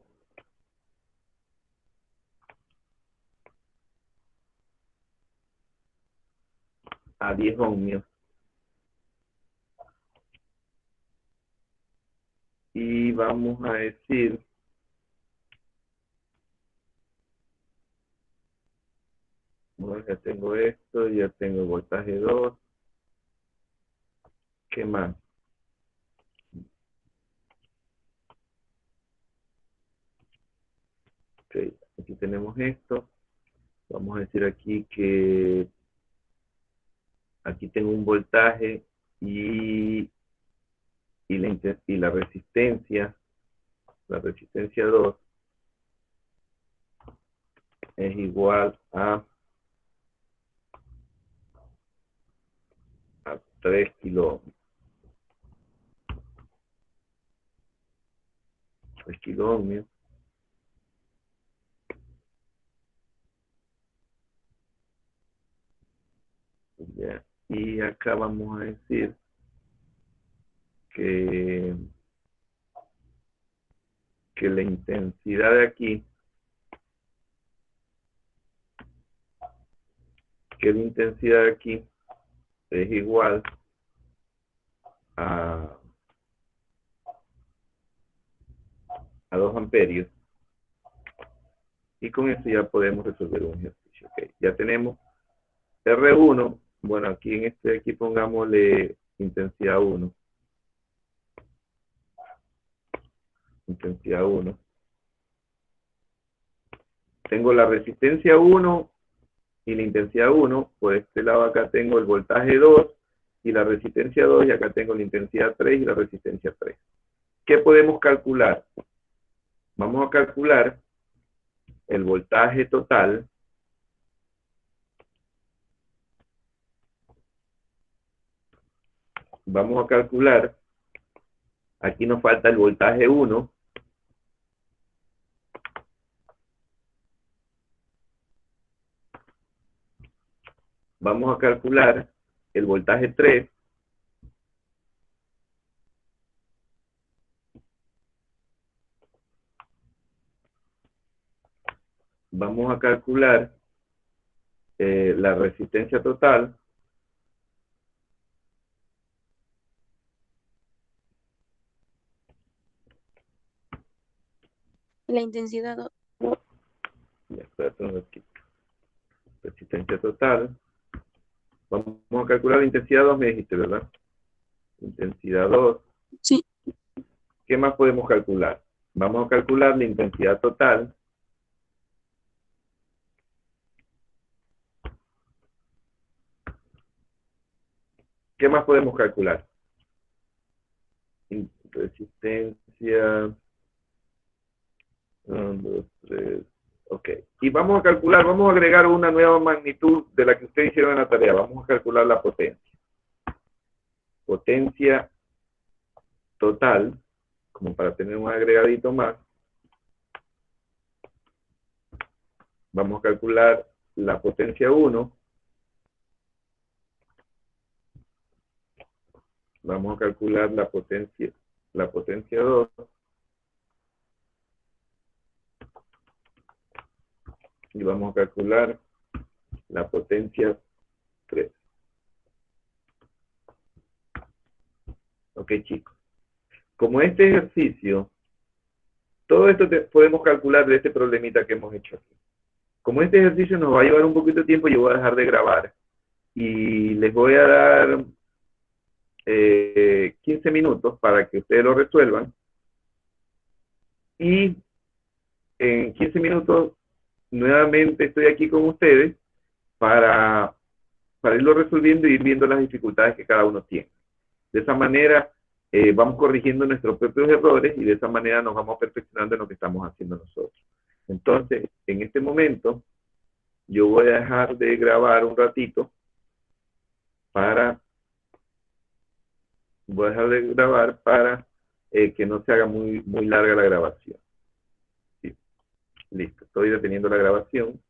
10 ohmios. Y vamos a decir bueno, ya tengo esto, ya tengo el voltaje 2. ¿Qué más? Ok, aquí tenemos esto. Vamos a decir aquí que aquí tengo un voltaje y la resistencia 2 es igual a 3 kilo ohmios. 3 kilo ohmios. Ya. Y acá vamos a decir que la intensidad de aquí, es igual a 2 amperios. Y con esto ya podemos resolver un ejercicio. Okay. Ya tenemos R1. Bueno, aquí en este de aquí pongámosle intensidad 1. Intensidad 1. Tengo la resistencia 1 y la intensidad 1. Por este lado acá tengo el voltaje 2 y la resistencia 2. Y acá tengo la intensidad 3 y la resistencia 3. ¿Qué podemos calcular? Vamos a calcular el voltaje total vamos a calcular, aquí nos falta el voltaje 1, vamos a calcular el voltaje 3, vamos a calcular la resistencia total, La intensidad 2. resistencia total, vamos a calcular la intensidad 2, me dijiste, ¿verdad? Intensidad 2. Sí. ¿Qué más podemos calcular? Vamos a calcular la intensidad total. ¿Qué más podemos calcular? resistencia, 1, 2, 3, ok. Y vamos a calcular, vamos a agregar una nueva magnitud de la que ustedes hicieron en la tarea. Vamos a calcular la potencia. Potencia total, como para tener un agregadito más. Vamos a calcular la potencia 1. Vamos a calcular la potencia 2. Y vamos a calcular la potencia 3. Ok, chicos. Como este ejercicio, todo esto podemos calcular de este problemita que hemos hecho aquí. Como este ejercicio nos va a llevar un poquito de tiempo, yo voy a dejar de grabar. Y les voy a dar 15 minutos para que ustedes lo resuelvan. Y en 15 minutos, nuevamente estoy aquí con ustedes para irlo resolviendo y ir viendo las dificultades que cada uno tiene. De esa manera, vamos corrigiendo nuestros propios errores y de esa manera nos vamos perfeccionando en lo que estamos haciendo nosotros. Entonces, en este momento, yo voy a dejar de grabar un ratito para que no se haga muy larga la grabación. Sí. Listo, estoy deteniendo la grabación.